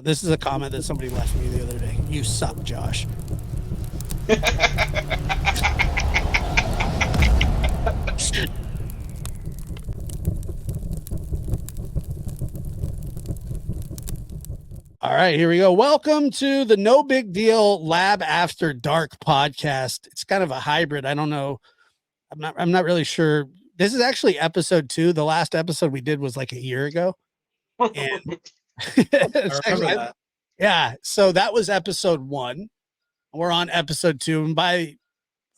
This is a comment that somebody left me the other day. You suck, Josh. All right, here we go. Welcome to the No Big Deal Lab After Dark podcast. It's kind of a hybrid. I don't know. I'm not really sure. This is actually episode 2. The last episode we did was like a year ago. And I remember that. Yeah, so that was episode 1. We're on episode 2, and by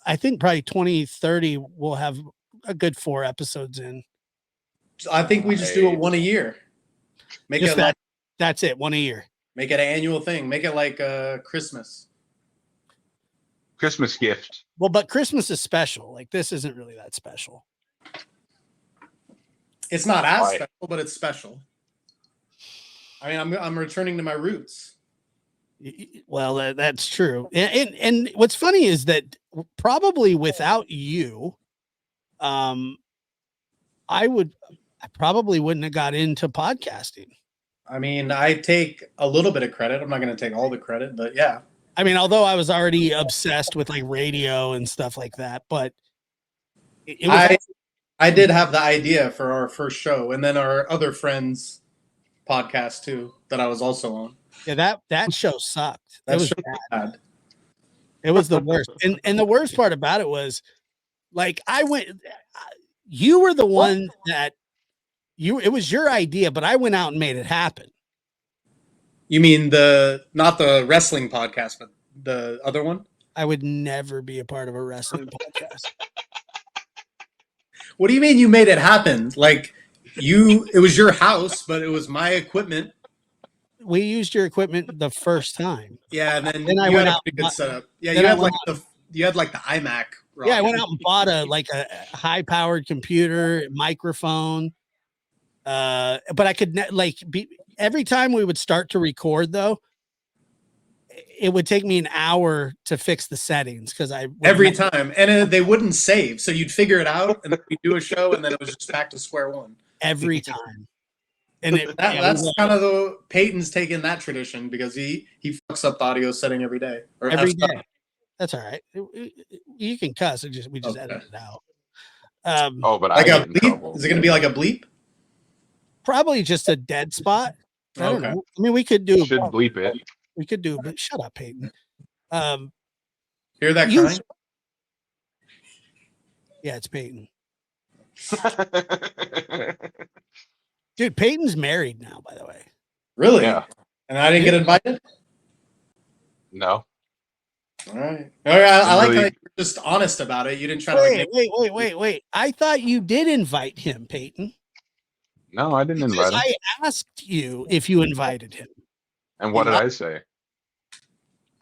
I think probably 2030 we'll have a good 4 episodes in. I think we just do it one a year. Make Just it that, like, that's it, one a year. make it an annual thing. Make it like Christmas. Christmas gift. Well, but Christmas is special. Like this isn't really that special. It's not as Right. special, but it's special. I mean, I'm returning to my roots. Well, that's true. And what's funny is that probably without you, I probably wouldn't have got into podcasting. I mean, I take a little bit of credit. I'm not going to take all the credit, but yeah. I mean, although I was already obsessed with like radio and stuff like that, but it was I did have the idea for our first show, and then our other friends' podcast too that I was also on. yeah, that show sucked. That It was show bad. bad. It was the worst. And the worst part about it was like you were the one that it was your idea, but I went out and made it happen. You mean not the wrestling podcast, but the other one? I would never be a part of a wrestling podcast. What do you mean you made it happen? Like it was your house, but it was my equipment. We used your equipment the first time. Yeah, and then I you went had a out pretty and good setup. Yeah, then you I had went like the iMac. Yeah, I went out and bought a high powered computer, microphone. But I could every time we would start to record though, it would take me an hour to fix the settings because every time, and they wouldn't save, so you'd figure it out, and then we'd do a show, and then it was just back to square one every time. And that's kind of Peyton's taken that tradition because he fucks up the audio setting every day. Every day. That's all right. You can cuss. We just Okay. edit it out. But Like I a get in bleep? trouble. Is it going to be like a bleep? Probably just a dead spot. I don't Okay. know. I mean, we could do. Should bleep it. We could do. But shut up, Peyton. Hear that You- crying? Yeah, it's Peyton. Dude, Peyton's married now, by the way. Really? Yeah. And I didn't get invited? No. All right. I like how Really- you're just honest about it. You didn't try to Wait. I thought you did invite him, Peyton. No, I didn't Because invite him. I asked you if you invited him. And what did I say?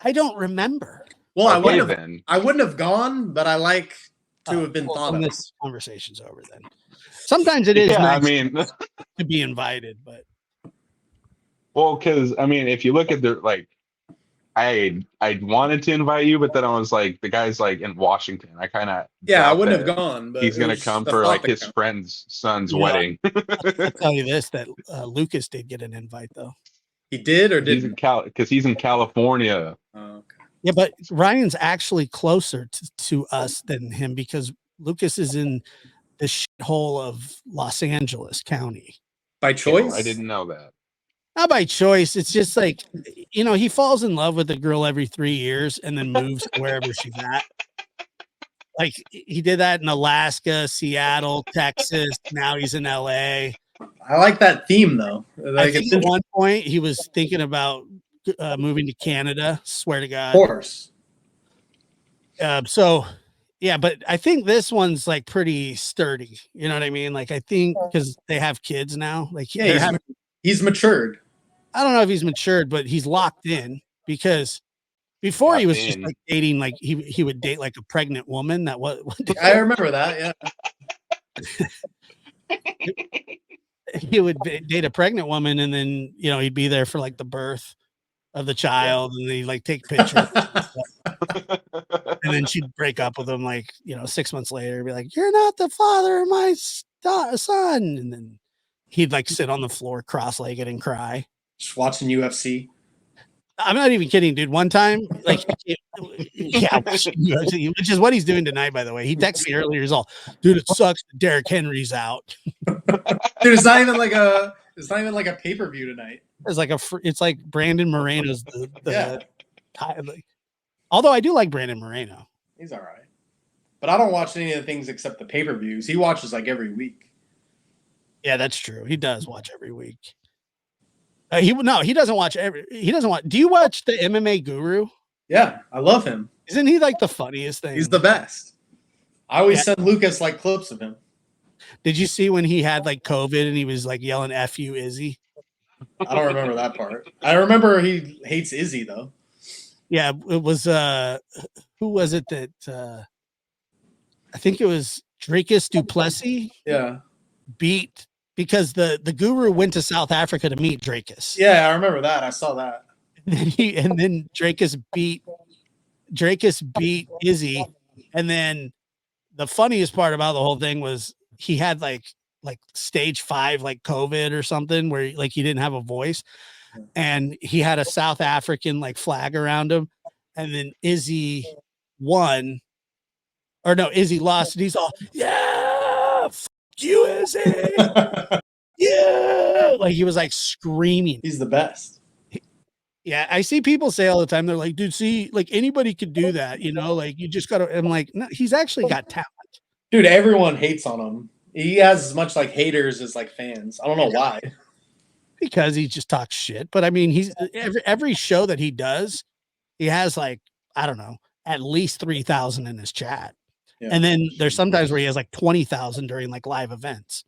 I don't remember. Well, Okay, then. I wouldn't have gone, but I like to have been Well, thought then of. this conversation's over then. Sometimes it is Yeah, nice I mean, to be invited, but well, because I mean, if you look at I wanted to invite you, but then I was like, the guy's like in Washington. I kind of I wouldn't have gone, but He's it gonna was come the for thought like that his counted. friend's son's You know, wedding. I'll tell you this: that Lucas did get an invite, though. He did or He's in didn't? because he's in California. Oh, okay. Yeah, but Ryan's actually closer to us than him because Lucas is in the shithole of Los Angeles County. By choice? I didn't know that. Not by choice. It's just like, he falls in love with a girl every 3 years and then moves to wherever she's at. Like he did that in Alaska, Seattle, Texas. Now he's in LA. I like that theme though. I Like think it's at one point he was thinking about moving to Canada. Swear to God. of course. So yeah, but I think this one's like pretty sturdy. You know what I mean? Like I think because they have kids now. Like Yeah, he's matured. I don't know if he's matured, but he's locked in because before he was just like dating, like he would date like a pregnant woman. That was I remember that. Yeah. he would date a pregnant woman, and then he'd be there for like the birth of the child, and he'd like take pictures, and then she'd break up with him like 6 months later, and be like, "You're not the father of my son," and then he'd like sit on the floor cross-legged and cry. Just watching UFC. I'm not even kidding, dude. One time, like, yeah, which is what he's doing tonight, by the way. He texted me earlier. He's all, dude, it sucks that Derrick Henry's out. Dude, it's not even like a pay-per-view tonight. It's like Brandon Moreno's Yeah. Although I do like Brandon Moreno. He's all right. But I don't watch any of the things except the pay-per-views. He watches like every week. Yeah, that's true. He does watch every week. He doesn't watch Do you watch the MMA Guru? Yeah, I love him. Isn't he like the funniest thing? He's the best. I always send Lucas like clips of him. Did you see when he had like COVID and he was like yelling "F you, Izzy"? I don't remember that part. I remember he hates Izzy though. Yeah, it was who was it that I think it was Dracus Duplessis? Yeah. Beat because the Guru went to South Africa to meet Dracus. Yeah, I remember that. I saw that. And then Dracus beat Izzy, and then the funniest part about the whole thing was he had like stage 5 like COVID or something where like he didn't have a voice, and he had a South African like flag around him, and then Izzy won, or no, Izzy lost, and he's all, yeah, f you, Izzy. Yeah, like he was like screaming. He's the best. Yeah, I see people say all the time, they're like, dude, see, like anybody could do that, you know, like you just gotta. I'm like, no, he's actually got talent. Dude, everyone hates on him. He has as much like haters as like fans. I don't know why. Because he just talks shit. But I mean, he's every show that he does, he has like, I don't know, at least 3,000 in his chat. Yeah. And then there's sometimes where he has like 20,000 during like live events.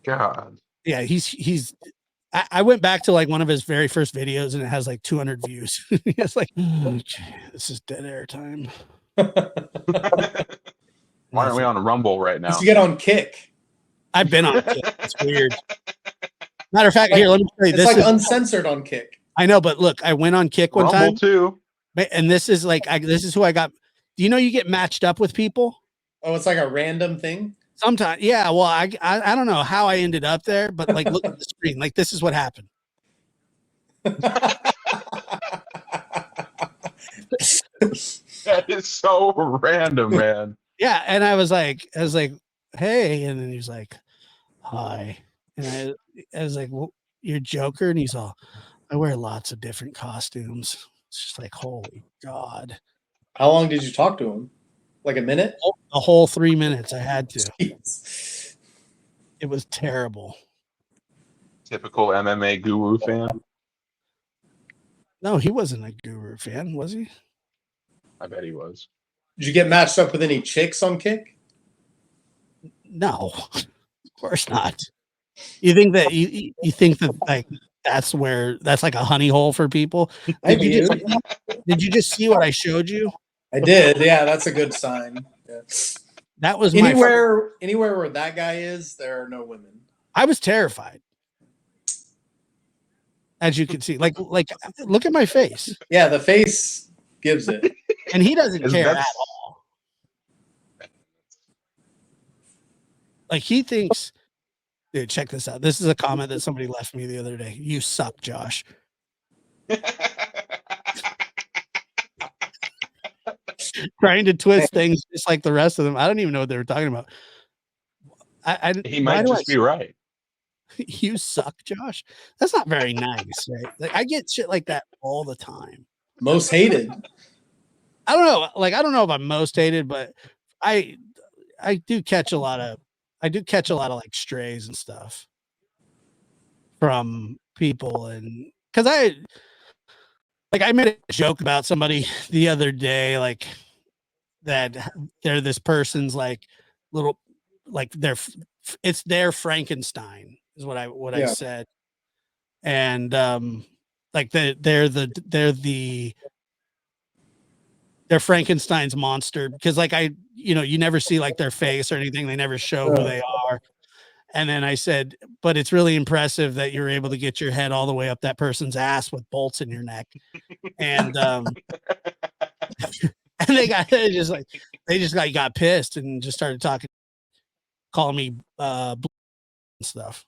God. Yeah, I went back to like one of his very first videos and it has like 200 views. It's like, okay, this is dead air time. Why aren't we on Rumble right now? You get on Kick. I've been on Kick. It's weird. Matter of fact, here, let me tell you, this is uncensored on Kick. I know, but look, I went on Kick one time too, and this is like, this is who I got. Do you know you get matched up with people? Oh, it's like a random thing. Sometimes, yeah. Well, I don't know how I ended up there, but like, look at the screen. Like, this is what happened. That is so random, man. Yeah, and I was like, hey, and then he's like, hi, and I was like, well, you're Joker, and he's all, I wear lots of different costumes. It's just like, holy God. How long did you talk to him? Like a minute? The whole 3 minutes I had to. Jeez. It was terrible. Typical MMA Guru fan. No, he wasn't a Guru fan, was he? I bet he was. Did you get matched up with any chicks on Kick? No, of course not. You think that you think that like that's like a honey hole for people? Did you just see what I showed you? I did. Yeah, that's a good sign. Yeah. That was anywhere where that guy is, there are no women. I was terrified. As you can see, like look at my face. Yeah, the face gives it. And he doesn't care at all. Like he thinks, dude, check this out. This is a comment that somebody left me the other day. You suck, Josh. Trying to twist things just like the rest of them. I don't even know what they were talking about. He might just be right. You suck, Josh. That's not very nice, right? Like I get shit like that all the time. Most hated. I don't know. Like I don't know if I'm most hated, but I do catch a lot of like strays and stuff from people, and because I made a joke about somebody the other day, like that they're this person's like little, like it's their Frankenstein is what I said. And like they're Frankenstein's monster, because like you never see like their face or anything. They never show who they are. And then I said, but it's really impressive that you're able to get your head all the way up that person's ass with bolts in your neck. And and they just got pissed and just started calling me and stuff.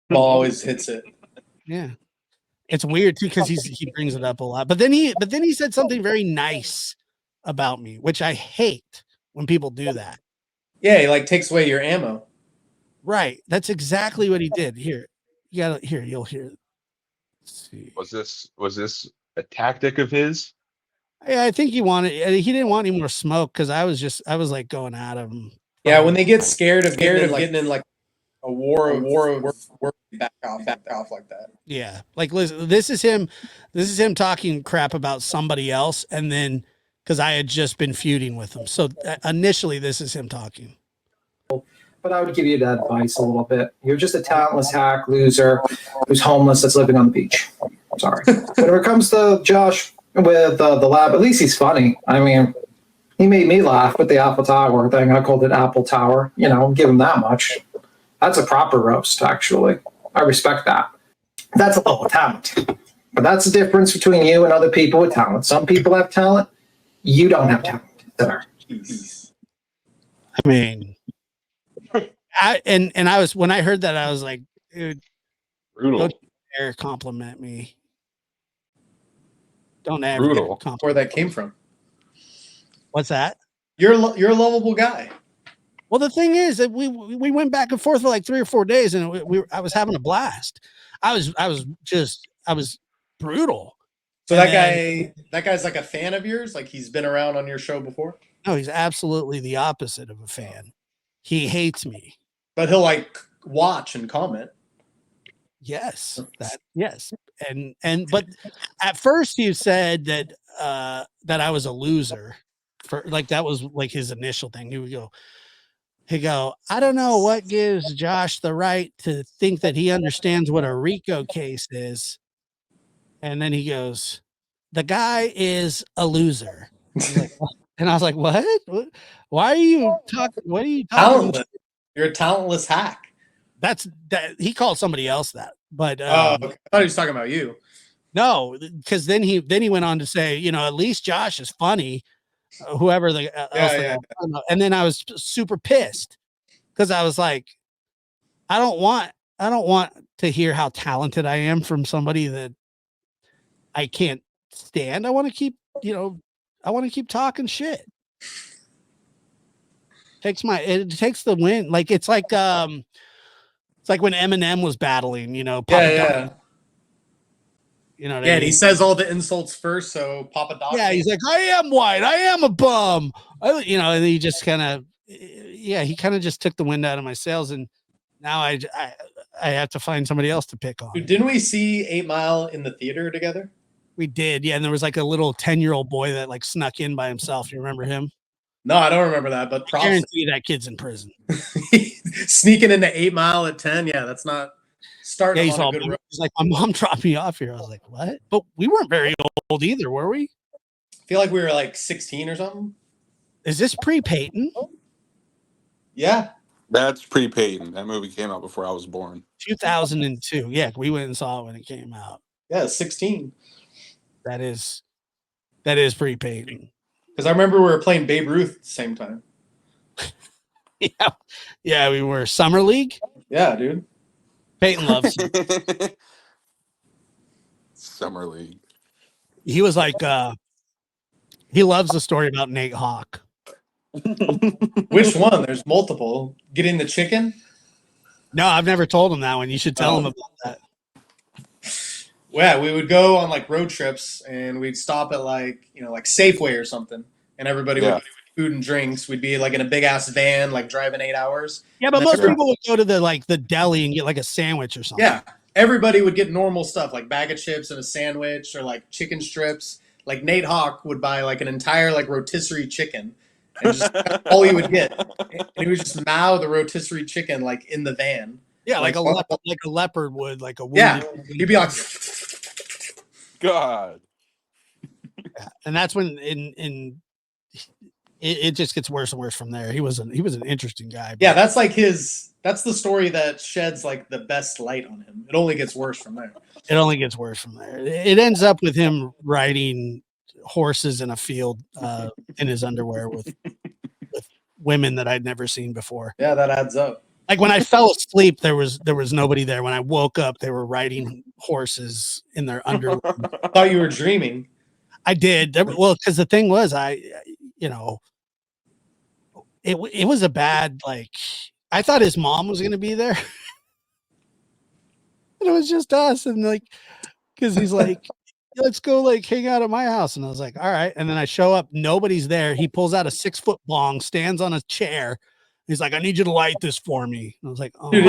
Ball always hits it. Yeah. It's weird too because he brings it up a lot. But then he said something very nice about me, which I hate when people do that. Yeah, he like takes away your ammo. Right. That's exactly what he did. Here, you'll hear. Let's see. Was this a tactic of his? Yeah, I think he didn't want any more smoke because I was like going at him. Yeah, when they get scared of getting in like a war of back off like that. Yeah, like listen, this is him talking crap about somebody else, and then because I had just been feuding with him, so initially this is him talking. But I would give you that advice a little bit. You're just a talentless hack loser who's homeless that's living on the beach. I'm sorry. When it comes to Josh with the lab, at least he's funny. I mean, he made me laugh with the Apple Tower thing. I called it Apple Tower. You know, give him that much. That's a proper roast, actually. I respect that. That's a level of talent. But that's the difference between you and other people with talent. Some people have talent. You don't have talent. Sir. I mean, I was when I heard that I was like, dude, Brutal. don't dare compliment me. Don't ever Brutal. compliment. Where that came from? What's that? You're a lovable guy. Well, the thing is that we went back and forth for like 3 or 4 days, and I was having a blast. I was brutal. So that guy's like a fan of yours. Like he's been around on your show before. No, he's absolutely the opposite of a fan. He hates me. But he'll like watch and comment. Yes, yes, but at first you said that I was a loser. For like that was like his initial thing. He'd go, I don't know what gives Josh the right to think that he understands what a RICO case is. And then he goes, the guy is a loser. And I was like, what? Why are you talking? What are you talking about? You're a talentless hack. That he called somebody else that, but okay. I thought he was talking about you. No, because then he went on to say, you know, at least Josh is funny. Whoever the else, and then I was super pissed because I was like, I don't want to hear how talented I am from somebody that I can't stand. I want to keep talking shit. It takes the win. Like it's like when Eminem was battling, you know, Papa Doc. You know what I mean? And he says all the insults first, so Papa Doc. Yeah, he's like, I am white, I am a bum. And he just kind of just took the wind out of my sails, and now I have to find somebody else to pick on. Dude, didn't we see 8 Mile in the theater together? We did, yeah. And there was like a little 10-year-old boy that like snuck in by himself. You remember him? No, I don't remember that, but I guarantee that kid's in prison. Sneaking into 8 Mile at 10, yeah, that's not starting on a good road. He's like, my mom dropped me off here. I was like, what? But we weren't very old either, were we? I feel like we were like 16 or something. Is this pre-Peyton? Yeah. That's pre-Peyton. That movie came out before I was born. 2002. Yeah, we went and saw it when it came out. Yeah, 16. That is pre-Peyton. Because I remember we were playing Babe Ruth at the same time. Yeah, we were Summer League. Yeah, dude. Peyton loves it. Summer League. He was like, he loves the story about Nate Hawk. Which one? There's multiple. Getting the chicken? No, I've never told him that one. You should tell him about that. Yeah, we would go on like road trips and we'd stop at like Safeway or something, and everybody would get food and drinks. We'd be like in a big ass van, like driving 8 hours. Yeah, but most people would go to the deli and get like a sandwich or something. Yeah, everybody would get normal stuff like bag of chips and a sandwich or like chicken strips. Like Nate Hawk would buy like an entire like rotisserie chicken, and just all he would get, and he would just mow the rotisserie chicken like in the van. Yeah, like a leopard would, like a wounded. Yeah, he'd be like, God. And that's when it just gets worse and worse from there. He was an interesting guy. Yeah, that's the story that sheds like the best light on him. It only gets worse from there. It ends up with him riding horses in a field in his underwear with women that I'd never seen before. Yeah, that adds up. Like when I fell asleep, there was nobody there. When I woke up, they were riding horses in their underwear. Thought you were dreaming. I did. Well, because the thing was, you know, it was a bad, like, I thought his mom was going to be there. And it was just us. And like, because he's like, let's go like hang out at my house. And I was like, all right. And then I show up, nobody's there. He pulls out a 6-foot bong, stands on a chair. He's like, I need you to light this for me. And I was like, oh, Dude,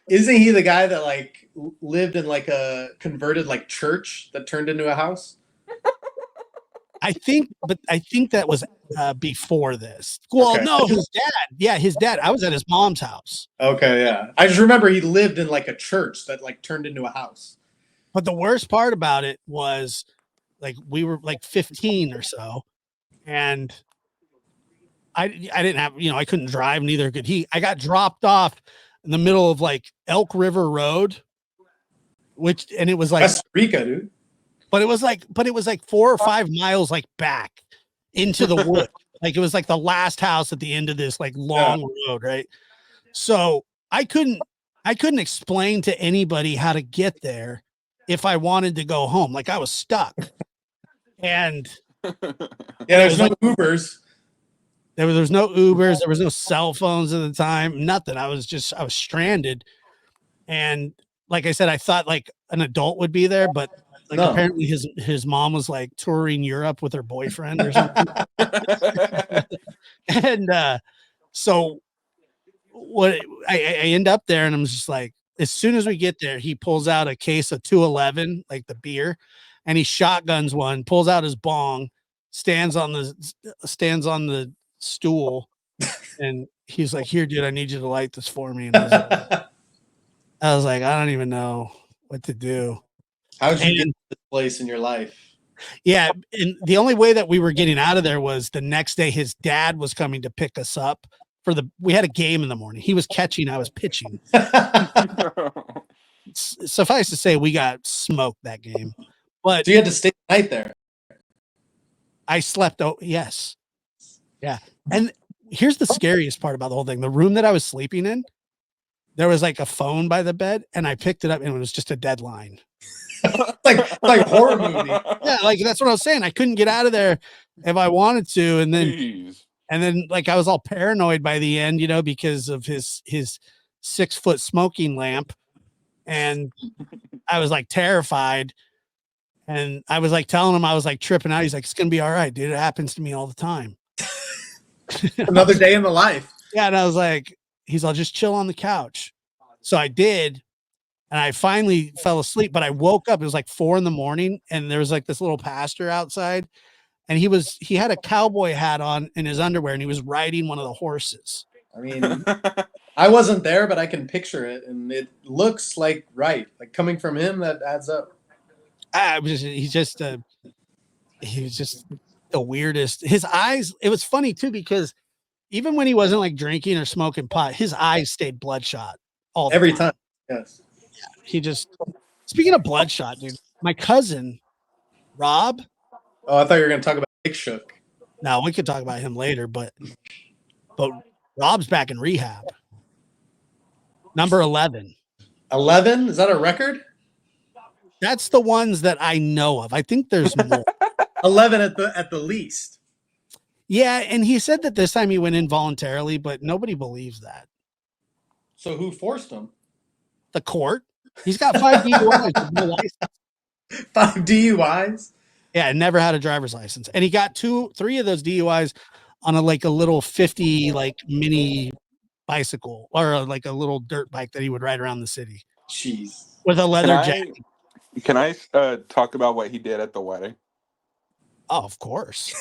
isn't he the guy that like lived in like a converted like church that turned into a house? I think that was before this. Well, Okay. no, his dad. Yeah, his dad. I was at his mom's house. Okay, yeah. I just remember he lived in like a church that like turned into a house. But the worst part about it was like we were like 15 or so, and I didn't have, I couldn't drive, neither could he. I got dropped off in the middle of like Elk River Road, and it was like Costa Rica, dude. but it was like 4 or 5 miles like back into the wood. Like it was like the last house at the end of this like long road, right? So I couldn't explain to anybody how to get there if I wanted to go home. Like I was stuck. And there's no Ubers. There was no Ubers, there was no cell phones at the time, nothing. I was stranded. And like I said, I thought like an adult would be there, but like apparently his mom was like touring Europe with her boyfriend or something. And so what I end up there, and I'm just like, as soon as we get there, he pulls out a case of 211, like the beer, and he shotguns one, pulls out his bong, stands on the stool, and he's like, here, dude, I need you to light this for me. And I was like, I don't even know what to do. How did you get to this place in your life? Yeah, and the only way that we were getting out of there was the next day his dad was coming to pick us up we had a game in the morning. He was catching, I was pitching. Suffice to say, we got smoked that game. But so you had to stay the night there. I slept. Oh, yes. Yeah. And here's the scariest part about the whole thing. The room that I was sleeping in, there was like a phone by the bed, and I picked it up, and it was just a dead line. like a horror movie. Yeah, like that's what I was saying. I couldn't get out of there if I wanted to. And then like I was all paranoid by the end, because of his 6-foot smoking lamp. And I was like terrified. And I was like telling him I was like tripping out. He's like, it's gonna be all right, dude. It happens to me all the time. Another day in the life. Yeah. And I was like, I'll just chill on the couch. So I did. And I finally fell asleep, but I woke up. It was like 4 a.m. and there was like this little pastor outside, and he had a cowboy hat on in his underwear, and he was riding one of the horses. I mean, I wasn't there, but I can picture it, and it looks like right. Like coming from him, that adds up. He was just the weirdest. His eyes, it was funny too, because even when he wasn't like drinking or smoking pot, his eyes stayed bloodshot all every time. Yes. He just, speaking of bloodshot, dude, my cousin, Rob. Oh, I thought you were going to talk about Dick Shook. No, we could talk about him later, but Rob's back in rehab. Number 11. 11? Is that a record? That's the ones that I know of. I think there's more. 11 at the least. Yeah, and he said that this time he went in voluntarily, but nobody believes that. So who forced him? The court. He's got 5 DUIs. No license. 5 DUIs? Yeah, never had a driver's license. And he got 3 of those DUIs on a little 50 mini bicycle, or like a little dirt bike that he would ride around the city. Jeez. With a leather jacket. Can I talk about what he did at the wedding? Oh, of course.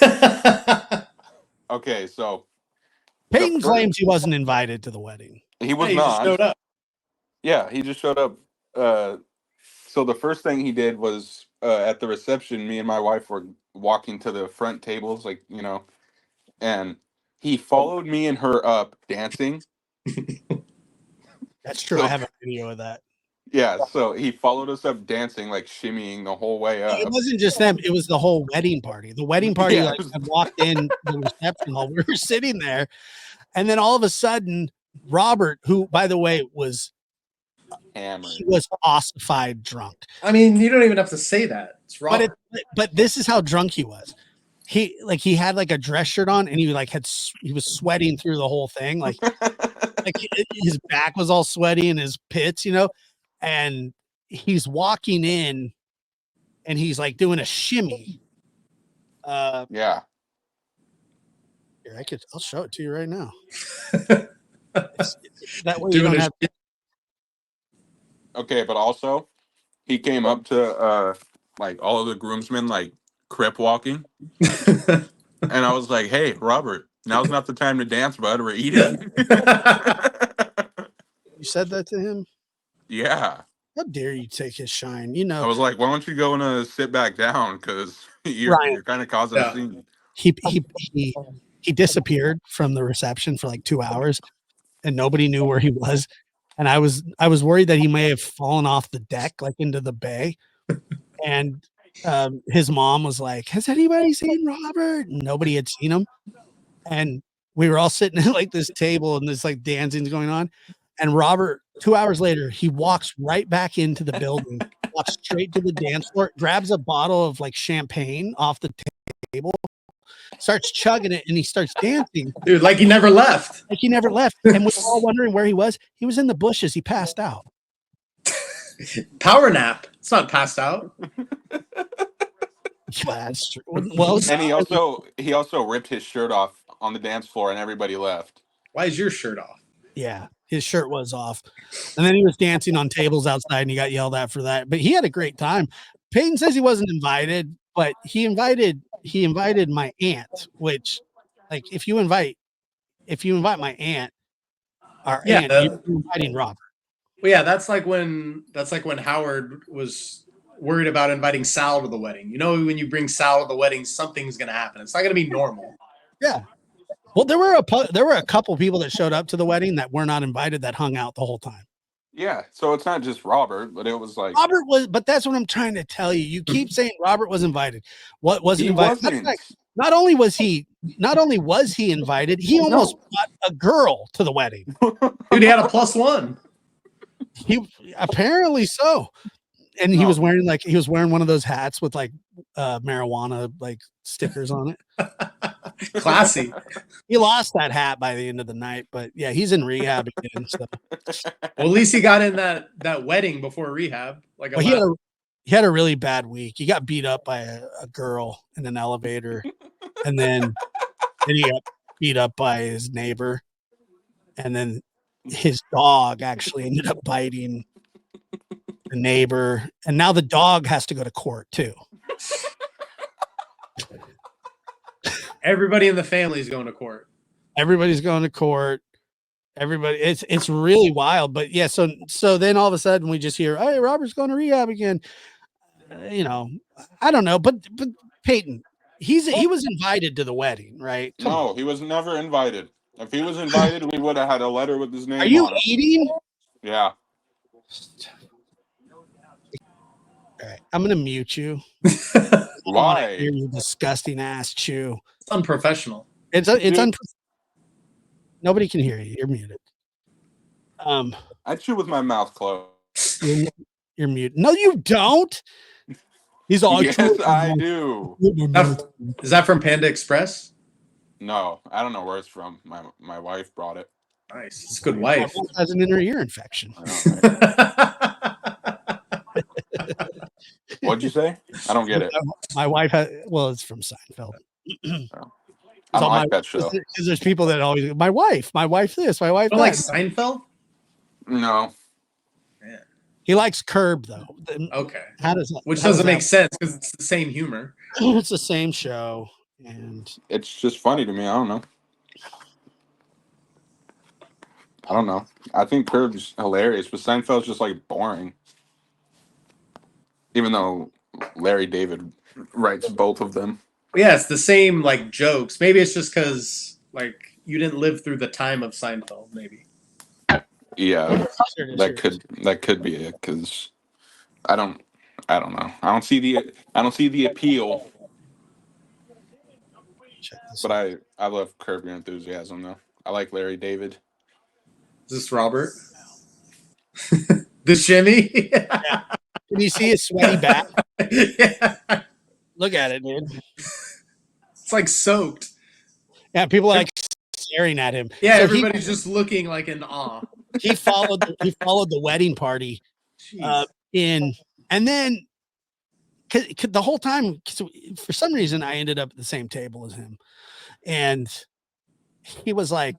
Okay, so Peyton claims he wasn't invited to the wedding. He was he not. Just showed up. Yeah, he just showed up. So the first thing he did was at the reception, me and my wife were walking to the front tables, and he followed me and her up dancing. That's true. I have a video of that. Yeah, so he followed us up dancing, shimmying the whole way up. It wasn't just them. It was the whole wedding party. The wedding party, I walked in the reception hall. We were sitting there, and then all of a sudden, Robert, who by the way was Hammered. he was ossified drunk. I mean, you don't even have to say that. It's Robert. But this is how drunk he was. He had like a dress shirt on, and he was sweating through the whole thing, like his back was all sweaty and his pits, and he's walking in, and he's like doing a shimmy. Yeah. Here, I'll show it to you right now. That way you Doing don't a have. Okay, but also he came up to like all of the groomsmen like crip walking, and I was like, "Hey, Robert, now's not the time to dance, bud. We're eating." You said that to him? Yeah. How dare you take his shine? I was like, "Why don't you go and sit back down? Because you're kind of causing a scene." He disappeared from the reception for like 2 hours, and nobody knew where he was. And I was worried that he may have fallen off the deck, like into the bay. And his mom was like, "Has anybody seen Robert?" And nobody had seen him. And we were all sitting at like this table, and this like dancing's going on. And Robert, 2 hours later, he walks right back into the building, walks straight to the dance floor, grabs a bottle of like champagne off the table, starts chugging it, and he starts dancing. Dude, like he never left. Like he never left. And we were all wondering where he was. He was in the bushes. He passed out. Power nap. It's not passed out. Yeah, that's true. Well, And he also ripped his shirt off on the dance floor, and everybody left. Why is your shirt off? yeah, his shirt was off. And then he was dancing on tables outside, and he got yelled at for that. But he had a great time. Peyton says he wasn't invited, but he invited my aunt, which, like, if you invite my aunt, our aunt, you're inviting Robert. Well, yeah, that's like when Howard was worried about inviting Sal to the wedding. You know, when you bring Sal to the wedding, something's gonna happen. It's not gonna be normal. Yeah. Well, there were a couple people that showed up to the wedding that were not invited that hung out the whole time. Yeah, so it's not just Robert, but it was like Robert was, but that's what I'm trying to tell you. You keep saying Robert was invited. What wasn't he invited? wasn't. Not only was he invited, he almost brought a girl to the wedding. Dude, he had a +1. He apparently so. And he was wearing one of those hats with like marijuana like stickers on it. Classy. He lost that hat by the end of the night, but yeah, he's in rehab again. So. Well, at least he got in that wedding before rehab. Like he had a really bad week. He got beat up by a girl in an elevator, and then he got beat up by his neighbor, and then his dog actually ended up biting the neighbor, and now the dog has to go to court too. Everybody in the family is going to court. Everybody's going to court. Everybody, it's really wild. But yeah, so then all of a sudden we just hear, "Hey, Robert's going to rehab again." I don't know, but Peyton, he was invited to the wedding, right? No, he was never invited. If he was invited, we would have had a letter with his name. Are you on it. eating? Yeah. All right, I'm gonna mute you. Why? You disgusting ass chew. It's unprofessional. It's nobody can hear you. You're muted. I chew with my mouth closed. You're muted. No, you don't. He's all. Yes, I do. Is that from Panda Express? No, I don't know where it's from. My wife brought it. Nice. It's a good wife. Has an inner ear infection. I know, right? What'd you say? I don't get it. My wife has. Well, it's from Seinfeld. I don't like that show. Because there's people that always my wife this, my wife. You don't like Seinfeld? No. Yeah. He likes Curb though. Okay. Which doesn't make sense because it's the same humor. It's the same show, and it's just funny to me. I don't know. I think Curb's hilarious, but Seinfeld's just like boring. Even though Larry David writes both of them. Yeah, it's the same like jokes. Maybe it's just because like you didn't live through the time of Seinfeld. Maybe. Yeah, that could be it. Because I don't know. I don't see the appeal. But I love Curb Your Enthusiasm though. I like Larry David. Is this Robert? The shimmy? Yeah. Can you see his sweaty back? Yeah. Look at it, dude. It's like soaked. Yeah, people are like staring at him. Yeah, So everybody's just looking like in awe. he followed the wedding party in, and then cause the whole time, for some reason, I ended up at the same table as him, and he's like,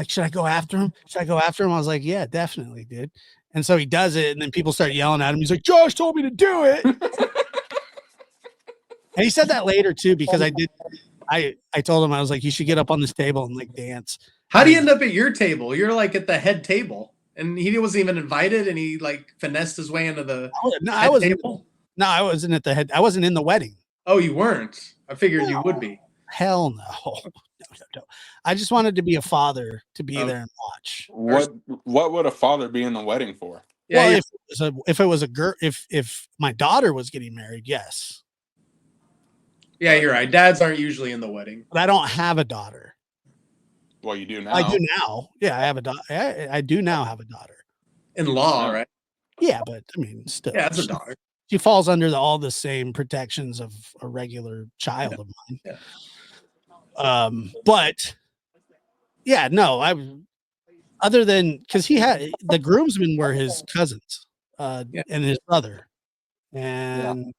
should I go after him? Should I go after him? I was like, yeah, definitely, dude. And so he does it, and then people start yelling at him. He's like, Josh told me to do it. And he said that later too, because I told him, I was like, you should get up on this table and like dance. How do you end up at your table? You're like at the head table, and he wasn't even invited, and he like finessed his way into the table. No, I wasn't at the head. I wasn't in the wedding. Oh, you weren't? I figured you would be. Hell no. No. I just wanted to be a father to be there and watch. What would a father be in the wedding for? Yeah, well, if it was a girl, if my daughter was getting married, yes. Yeah, you're right. Dads aren't usually in the wedding. But I don't have a daughter. Well, you do now. I do now. Yeah, I have a daughter. I do now have a daughter. In law, right? Yeah, but I mean, still. Yeah, that's a daughter. She falls under all the same protections of a regular child of mine. Yeah. But yeah, no, other than because he had the groomsmen were his cousins, and his brother, and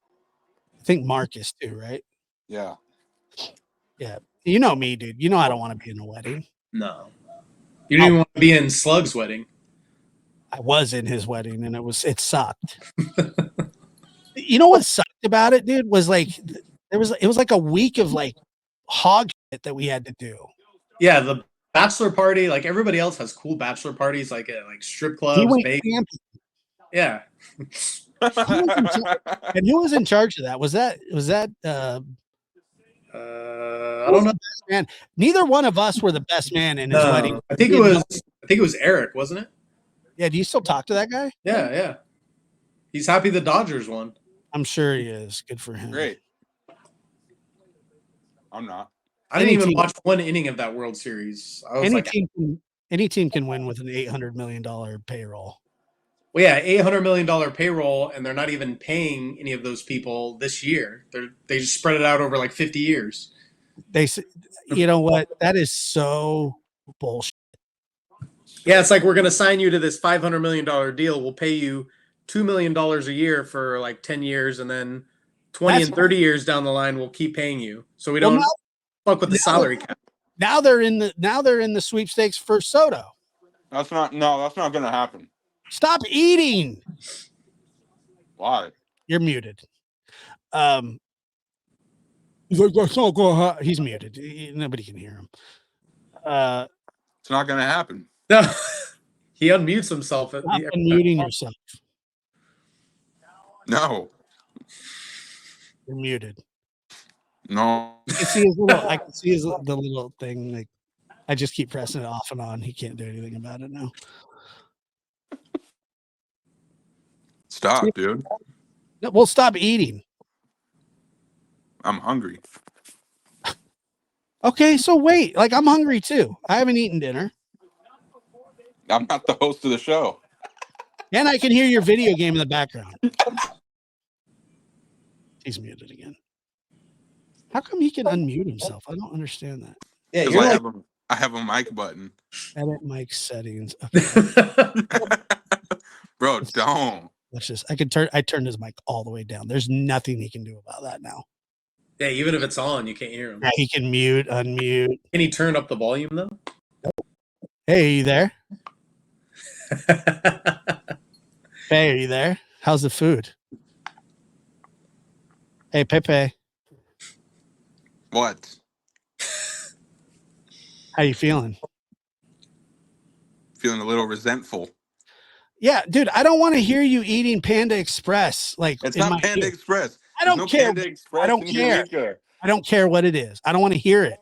I think Marcus too, right? Yeah. Yeah. You know me, dude. You know I don't want to be in a wedding. No. You didn't even want to be in Slug's wedding. I was in his wedding, and it sucked. You know what sucked about it, dude? Was like it was like a week of like hog shit that we had to do. Yeah, the bachelor party, like everybody else has cool bachelor parties, like at like strip clubs. Yeah. And who was in charge of that? Was that I don't know. Man, neither one of us were the best man in his wedding. I think it was Eric, wasn't it? Yeah. Do you still talk to that guy? Yeah. He's happy the Dodgers won. I'm sure he is. Good for him. Great. I'm not. I didn't even watch one inning of that World Series. I was any team can win with an $800 million payroll. Well, yeah, $800 million payroll, and they're not even paying any of those people this year. They just spread it out over like 50 years. You know what? That is so bullshit. Yeah, it's like we're going to sign you to this $500 million deal. We'll pay you $2 million a year for like 10 years, and then 20 and 30 years down the line, we'll keep paying you. So we don't fuck with the salary cap. Now they're in the sweepstakes for Soto. That's not going to happen. Stop eating. Why? You're muted. He's like, that's not going to happen. He's muted. Nobody can hear him. It's not going to happen. No, he unmutes himself. Stop unmuting yourself. No. You're muted. No. I can see the little thing. Like, I just keep pressing it off and on. He can't do anything about it now. Stop, dude. No, well, stop eating. I'm hungry. Okay, so wait. Like, I'm hungry too. I haven't eaten dinner. I'm not the host of the show. And I can hear your video game in the background. He's muted again. How come he can unmute himself? I don't understand that. Yeah, I have a mic button. Edit mic settings. Okay. Bro, don't. Let's just. I turned his mic all the way down. There's nothing he can do about that now. Yeah, even if it's on, you can't hear him. Yeah, he can mute, unmute. Can he turn up the volume though? Hey, are you there? Hey, are you there? How's the food? Hey, Pepe. What? How you feeling? Feeling a little resentful. Yeah, dude, I don't want to hear you eating Panda Express. Like, it's not Panda Express. I don't care. I don't care. I don't care what it is. I don't want to hear it.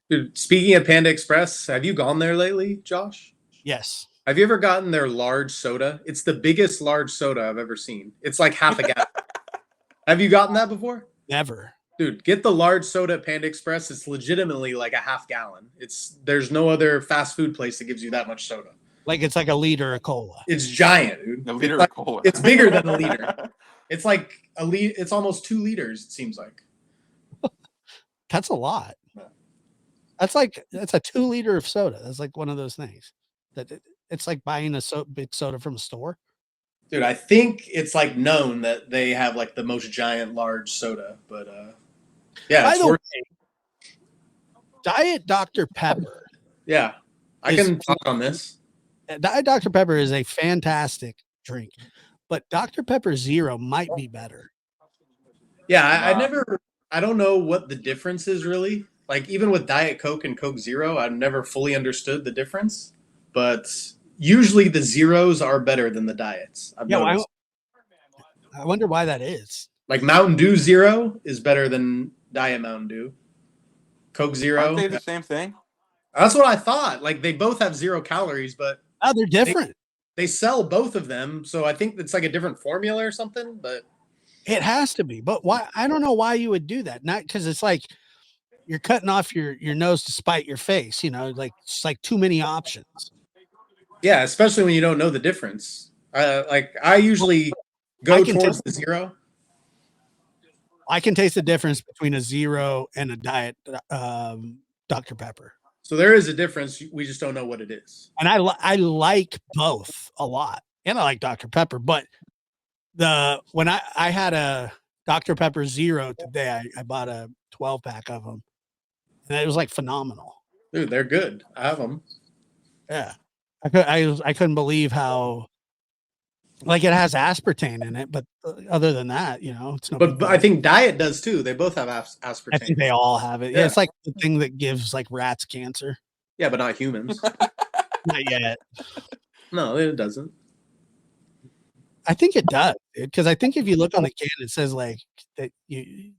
Dude, speaking of Panda Express, have you gone there lately, Josh? Yes. Have you ever gotten their large soda? It's the biggest large soda I've ever seen. It's like half a gallon. Have you gotten that before? Never. Dude, get the large soda at Panda Express. It's legitimately like a half gallon. There's no other fast food place that gives you that much soda. Like it's like a liter of cola. It's giant, dude. A liter it's like, of cola. It's bigger than a liter. It's like a liter. It's almost 2 liters. It seems like. That's a lot. Yeah. That's a 2 liter of soda. That's like one of those things that it's like buying a big soda from a store. Dude, I think it's like known that they have like the most giant large soda, but yeah, By it's the worth. way, Diet Dr. Pepper. Yeah, I can talk on this. Diet Dr. Pepper is a fantastic drink, but Dr. Pepper Zero might be better. Yeah, I don't know what the difference is really. Like even with Diet Coke and Coke Zero, I've never fully understood the difference, but usually the zeros are better than the diets. I've noticed. I wonder why that is. Like Mountain Dew Zero is better than Diet Mountain Dew. Coke Zero. Aren't they the same thing? That's what I thought. Like they both have 0 calories, but They're different. They sell both of them, so I think it's like a different formula or something. But it has to be. But why? I don't know why you would do that. Not because it's like you're cutting off your nose to spite your face. You know, like it's like too many options. Yeah, especially when you don't know the difference. Like I usually go towards the zero. I can taste the difference between a zero and a diet Dr. Pepper. So there is a difference. We just don't know what it is. And I like both a lot, and I like Dr. Pepper. But when I had a Dr. Pepper Zero today, I bought a 12-pack of them, and it was like phenomenal. Dude, they're good. I have them. Yeah, I couldn't believe how. Like it has aspartame in it, but other than that, you know, it's no. But I think Diet does too. They both have aspartame. I think they all have it. Yeah, it's like the thing that gives like rats cancer. Yeah, but not humans. Not yet. No, it doesn't. I think it does, because I think if you look on the can, it says like that you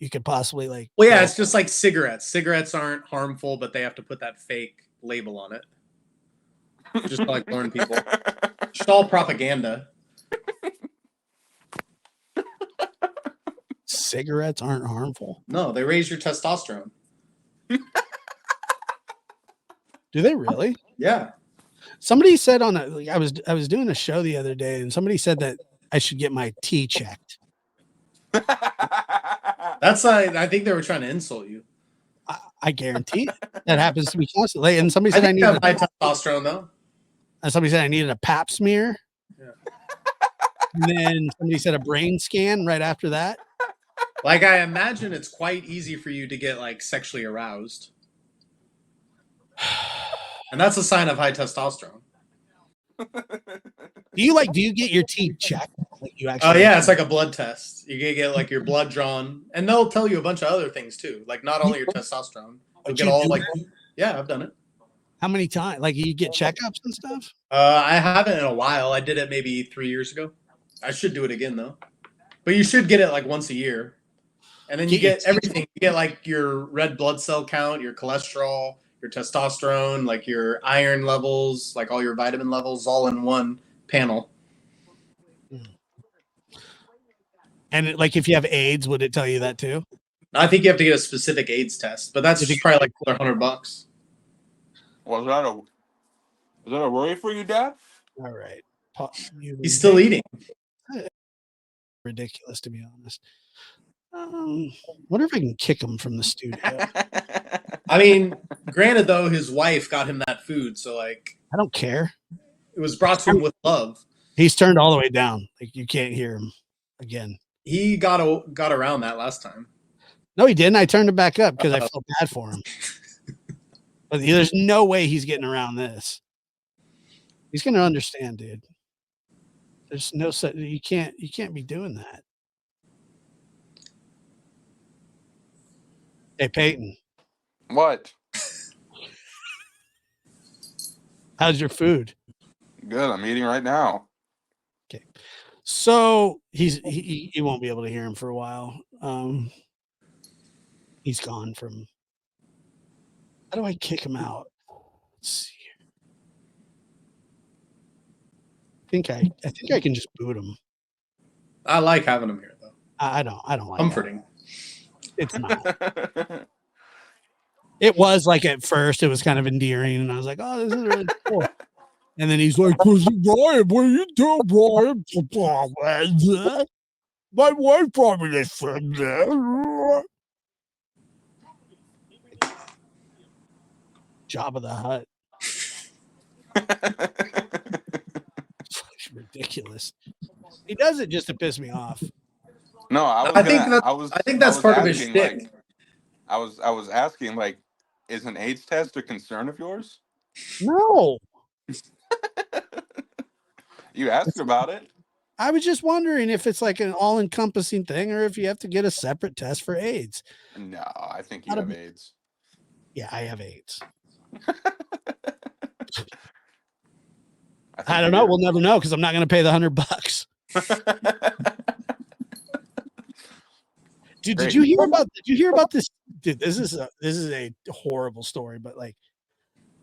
could possibly like. Well, yeah, it's just like cigarettes. Cigarettes aren't harmful, but they have to put that fake label on it. Just to, like warn people. It's all propaganda. Cigarettes aren't harmful. No, they raise your testosterone. Do they really? Yeah. Somebody said I was doing a show the other day, and somebody said that I should get my tea checked. That's I think they were trying to insult you. I guarantee that happens to me constantly. And somebody said I needed high testosterone though. And somebody said I needed a pap smear. Yeah. And then somebody said a brain scan right after that. Like I imagine it's quite easy for you to get like sexually aroused. And that's a sign of high testosterone. Do you get your teeth checked? Like you actually? Oh yeah, it's like a blood test. You can get like your blood drawn, and they'll tell you a bunch of other things too. Like not only your testosterone, you'll get all like yeah, I've done it. How many times? Like you get checkups and stuff? I haven't in a while. I did it maybe 3 years ago. I should do it again though. But you should get it like once a year, and then you get everything. You get like your red blood cell count, your cholesterol, your testosterone, like your iron levels, like all your vitamin levels, all in one panel. And like if you have AIDS, would it tell you that too? I think you have to get a specific AIDS test, but that's probably like $100. Well, is that a worry for you, Dad? All right. He's still eating. Ridiculous, to be honest. Wonder if I can kick him from the studio. I mean, granted though, his wife got him that food, so like I don't care. It was brought to him with love. He's turned all the way down. Like you can't hear him again. He got around that last time. No, he didn't. I turned it back up because I felt bad for him. But there's no way he's getting around this. He's gonna understand, dude. There's no such you can't be doing that. Hey Peyton. What? How's your food? Good. I'm eating right now. Okay. So he won't be able to hear him for a while. He's gone from. How do I kick him out? Let's see. I think I can just boot him. I like having him here though. I don't like comforting. That. It's not. It was like at first it was kind of endearing, and I was like, "Oh, this is really cool." And then he's like, Brian, what are you doing, Brian? My wife brought me this from there. Jabba the Hutt. It's ridiculous. He does it just to piss me off. No, I think that's part of his asking, shtick. like, I was asking, like, is an AIDS test a concern of yours? No. You asked about it. I was just wondering if it's like an all-encompassing thing or if you have to get a separate test for AIDS. No, I think you have AIDS. Yeah, I have AIDS. I I don't know. We'll never know because I'm not going to pay the $100. Dude, did you hear about this? Dude, this is a horrible story, but like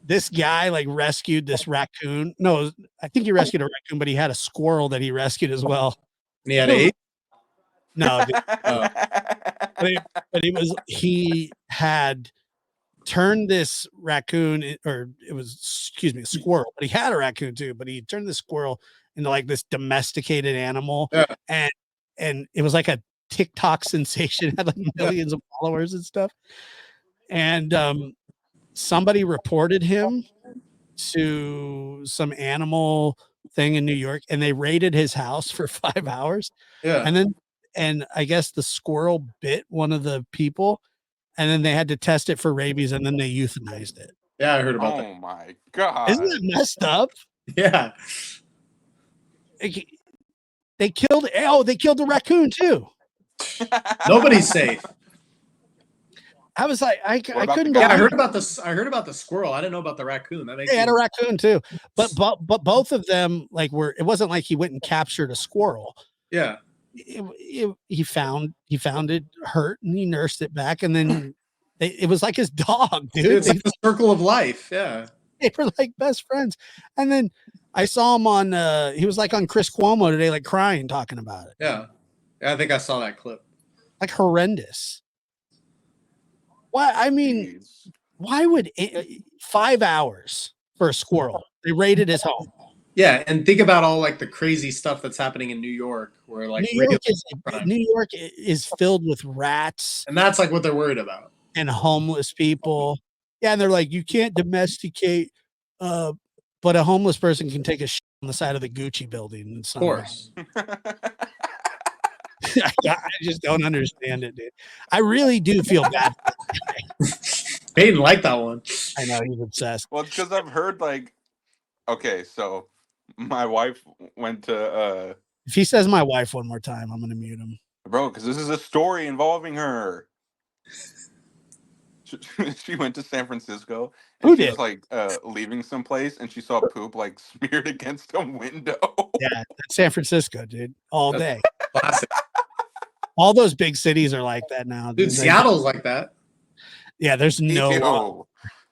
this guy like rescued this raccoon. No, I think he rescued a raccoon, but he had a squirrel that he rescued as well. And he had AIDS? No, dude, but he had turned this raccoon, or it was, excuse me, a squirrel, but he had a raccoon too, but he turned the squirrel into like this domesticated animal. Yeah. And it was like a TikTok sensation, had like millions of followers and stuff. And somebody reported him to some animal thing in New York, and they raided his house for 5 hours. Yeah. And I guess the squirrel bit one of the people, and then they had to test it for rabies, and then they euthanized it. Yeah, I heard about that. Oh my god! Isn't that messed up? Yeah. They killed the raccoon too. Nobody's safe. I was like, I couldn't. Yeah, I heard about this. I heard about the squirrel. I didn't know about the raccoon. That makes They had a raccoon too, but both of them like were. It wasn't like he went and captured a squirrel. Yeah. He found it hurt and he nursed it back, and then it was like his dog, dude. It's like the circle of life. Yeah. They were like best friends. And then I saw him on he was like on Chris Cuomo today, like crying, talking about it. Yeah. I think I saw that clip. Like horrendous. Why? I mean, why would 5 hours for a squirrel? They raided his home. Yeah, and think about all like the crazy stuff that's happening in New York, where like New York is filled with rats, and that's like what they're worried about, and homeless people. Yeah, and they're like, you can't domesticate, but a homeless person can take a shit on the side of the Gucci building. Of course. I just don't understand it, dude. I really do feel bad. Peyton liked that one. I know, he's obsessed. Well, it's because I've heard like, okay, so my wife went to if he says my wife one more time, I'm gonna mute him, bro, because this is a story involving her. She went to San Francisco and she was like leaving someplace and she saw poop like smeared against a window. Yeah, that's San Francisco, dude, all day. Classic. All those big cities are like that now, dude. Seattle's like that. Yeah, there's no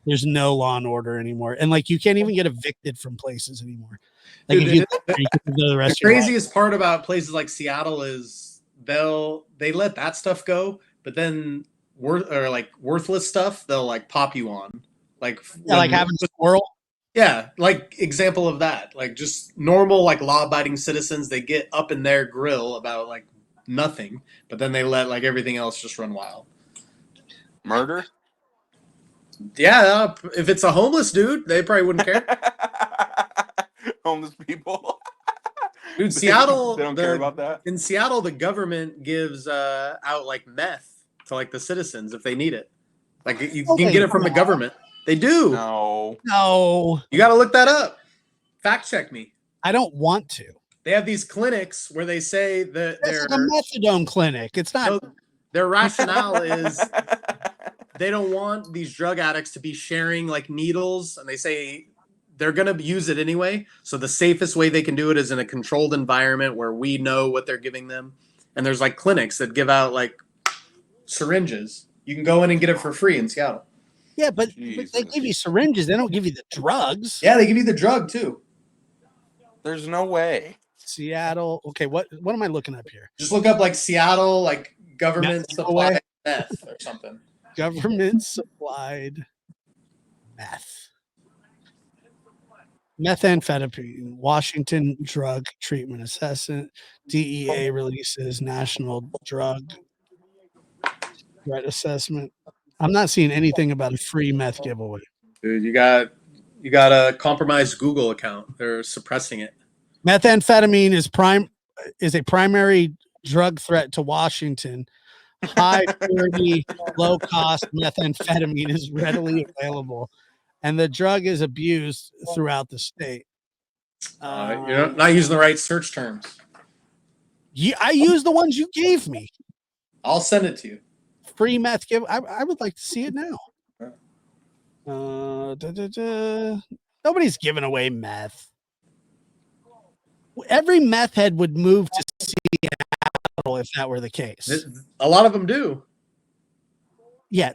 law and order anymore, and like you can't even get evicted from places anymore. Like dude, the craziest part about places like Seattle is they let that stuff go, but then worthless stuff they'll like pop you on, like like having a squirrel. Yeah, like example of that, like just normal like law-abiding citizens, they get up in their grill about like nothing, but then they let like everything else just run wild. Murder? Yeah, if it's a homeless dude, they probably wouldn't care. Homeless people. Dude, Seattle, they don't care about that. In Seattle, the government gives out like meth to like the citizens if they need it. Like you can get it from the government. They do. No. You got to look that up. Fact check me. I don't want to. They have these clinics where they say that they're a methadone clinic. It's not. So their rationale is they don't want these drug addicts to be sharing like needles, and they say they're going to use it anyway. So the safest way they can do it is in a controlled environment where we know what they're giving them. And there's like clinics that give out like syringes. You can go in and get it for free in Seattle. Yeah, but they give you syringes. They don't give you the drugs. Yeah, they give you the drug too. There's no way. Seattle. Okay, what am I looking up here? Just look up like Seattle, like government supplied meth or something. Government supplied meth. Methamphetamine, Washington Drug Treatment Assessment, DEA releases National Drug Threat Assessment. I'm not seeing anything about a free meth giveaway. Dude, you got a compromised Google account. They're suppressing it. Methamphetamine is a primary drug threat to Washington. High purity, low cost methamphetamine is readily available, and the drug is abused throughout the state. You're not using the right search terms. I use the ones you gave me. I'll send it to you. Free meth give. I would like to see it now. Nobody's giving away meth. Every meth head would move to Seattle if that were the case. A lot of them do. Yeah,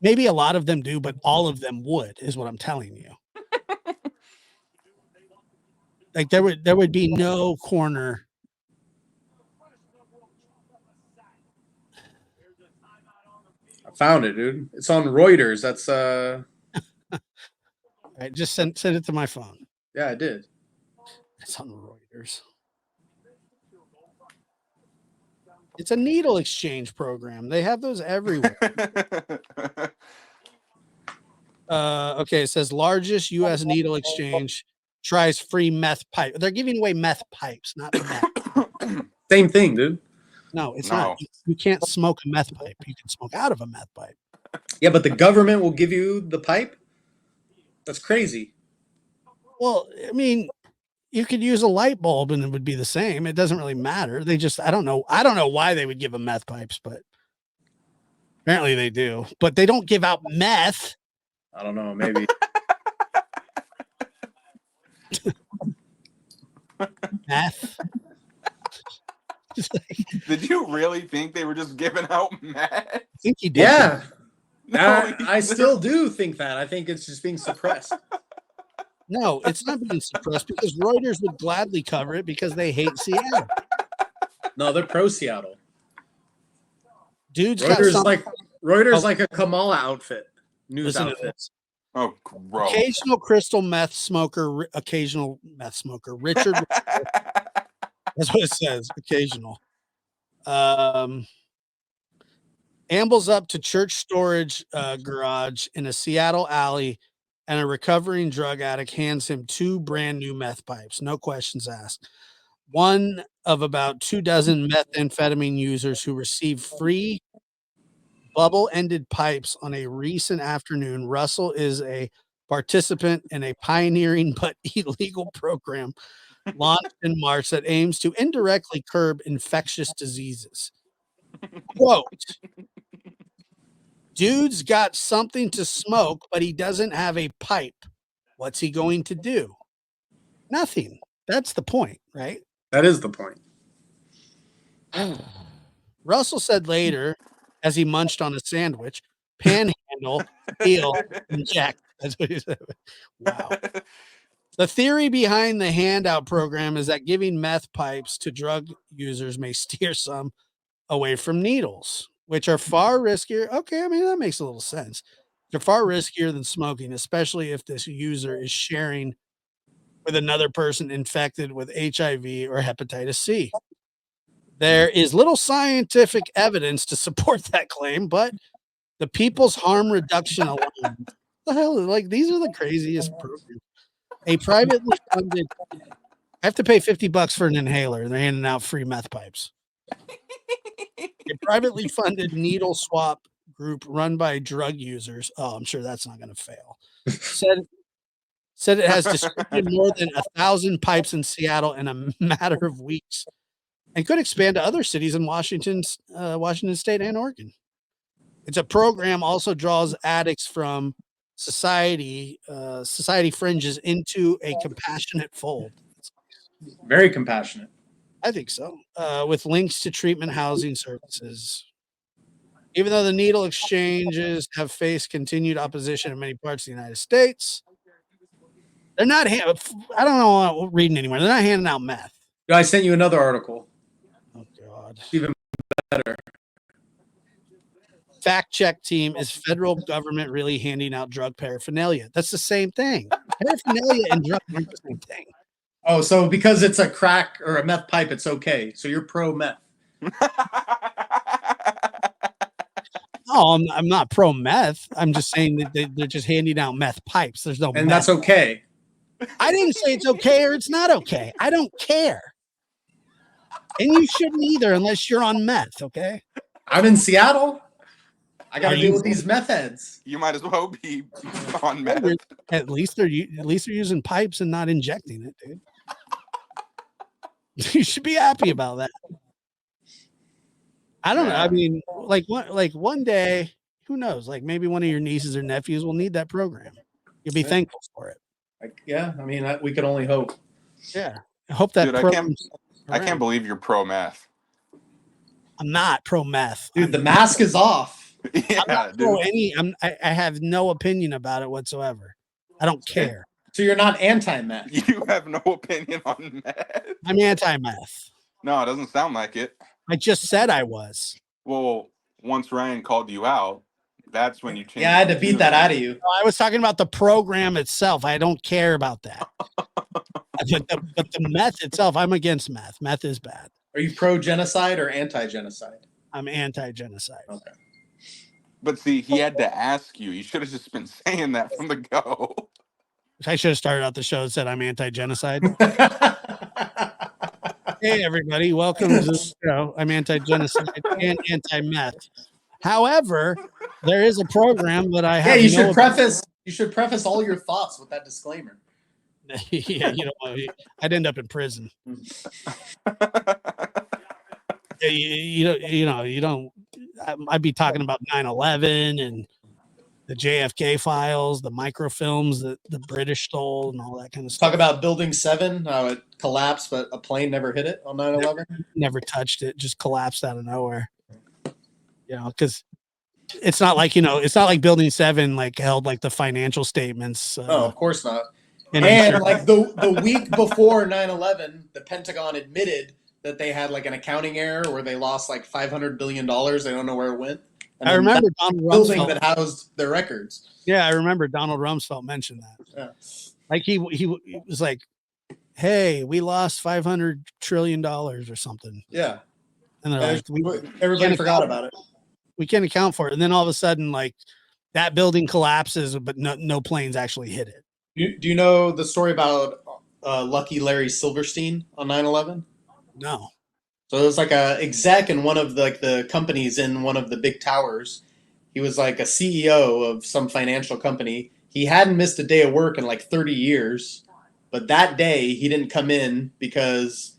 maybe a lot of them do, but all of them would, is what I'm telling you. Like there would be no corner. I found it, dude. It's on Reuters. That's All right, just send it to my phone. Yeah, I did. It's on Reuters. It's a needle exchange program. They have those everywhere. Okay, it says largest U.S. needle exchange tries free meth pipe. They're giving away meth pipes, not meth. Same thing, dude. No, it's not. You can't smoke a meth pipe. You can smoke out of a meth pipe. Yeah, but the government will give you the pipe? That's crazy. Well, I mean, you could use a light bulb and it would be the same. It doesn't really matter. They just, I don't know why they would give them meth pipes, but apparently they do. But they don't give out meth. I don't know, maybe. Meth. Did you really think they were just giving out meth? I think he did. Yeah. No, I still do think that. I think it's just being suppressed. No, it's not being suppressed because Reuters would gladly cover it because they hate Seattle. No, they're pro Seattle. Dude's Reuters like a Kamala outfit. News Listen outfit. Oh, gross. Occasional crystal meth smoker, Richard. That's what it says. Occasional. Ambles up to church storage garage in a Seattle alley, and a recovering drug addict hands him 2 brand new meth pipes. No questions asked. One of about 24 methamphetamine users who received free bubble-ended pipes on a recent afternoon. Russell is a participant in a pioneering but illegal program launched in March that aims to indirectly curb infectious diseases. Quote, dude's got something to smoke, but he doesn't have a pipe. What's he going to do? Nothing. That's the point, right? That is the point. Russell said later, as he munched on a sandwich, panhandle, steal, inject. That's what he said. Wow. The theory behind the handout program is that giving meth pipes to drug users may steer some away from needles, which are far riskier. Okay, I mean, that makes a little sense. They're far riskier than smoking, especially if this user is sharing with another person infected with HIV or hepatitis C. There is little scientific evidence to support that claim, but the People's Harm Reduction Alliance, the hell, like these are the craziest programs. A privately funded, I have to pay $50 for an inhaler, and they're handing out free meth pipes. A privately funded needle swap group run by drug users. Oh, I'm sure that's not going to fail. Said it has distributed more than 1,000 pipes in Seattle in a matter of weeks, and could expand to other cities in Washington State and Oregon. It's a program also draws addicts from society fringes into a compassionate fold. Very compassionate. I think so. With links to treatment housing services. Even though the needle exchanges have faced continued opposition in many parts of the United States, they're not. I don't know what reading anymore. They're not handing out meth. I sent you another article. Oh God. Even better. Fact check team: is federal government really handing out drug paraphernalia? That's the same thing. Paraphernalia and drugs aren't the same thing. Oh, so because it's a crack or a meth pipe, it's okay. So you're pro meth. Oh, I'm not pro meth. I'm just saying that they're just handing out meth pipes. There's no And meth. that's okay. I didn't say it's okay or it's not okay. I don't care. And you shouldn't either unless you're on meth, okay? I'm in Seattle. I got Are to deal you- with these meth heads. You might as well be on meth. At least they're using pipes and not injecting it, dude. You should be happy about that. I don't know. I mean, like one day, who knows? Like maybe one of your nieces or nephews will need that program. You'll be thankful for it. Yeah, I mean, we can only hope. Yeah, I hope that. Dude, I can't believe you're pro meth. I'm not pro meth, dude. The mask is off. Yeah, I'm not pro any. I have no opinion about it whatsoever. I don't care. So you're not anti-meth. You have no opinion on meth. I'm anti-meth. No, it doesn't sound like it. I just said I was. Well, once Ryan called you out, that's when you changed. Yeah, I had to beat that out of you. I was talking about the program itself. I don't care about that. but the meth itself, I'm against meth. Meth is bad. Are you pro-genocide or anti-genocide? I'm anti-genocide. Okay. But see, he had to ask you. You should have just been saying that from the go. I should have started out the show and said I'm anti-genocide. Hey, everybody. Welcome to the show. I'm anti-genocide and anti-meth. However, there is a program that I have. Yeah, you should preface all your thoughts with that disclaimer. Yeah, I'd end up in prison. You don't. I'd be talking about 9/11 and the JFK files, the microfilms that the British stole, and all that kind of stuff. Talk about Building 7, how it collapsed, but a plane never hit it on 9/11. Never touched it, just collapsed out of nowhere. Because it's not like it's not like Building 7 like held like the financial statements. No, of course not. And like the week before 9/11, the Pentagon admitted that they had like an accounting error where they lost like $500 billion. They don't know where it went. And I remember Donald building Rumsfeld that housed their records. Yeah, I remember Donald Rumsfeld mentioned that. Yeah. Like he was like, "Hey, we lost $500 trillion or something." Yeah, and they're like, everybody forgot about it. We can't account for it. And then all of a sudden, like that building collapses, but no planes actually hit it. Do you know the story about Lucky Larry Silverstein on 9/11? No. So it was like a exec in one of the companies in one of the big towers. He was like a CEO of some financial company. He hadn't missed a day of work in like 30 years. But that day he didn't come in because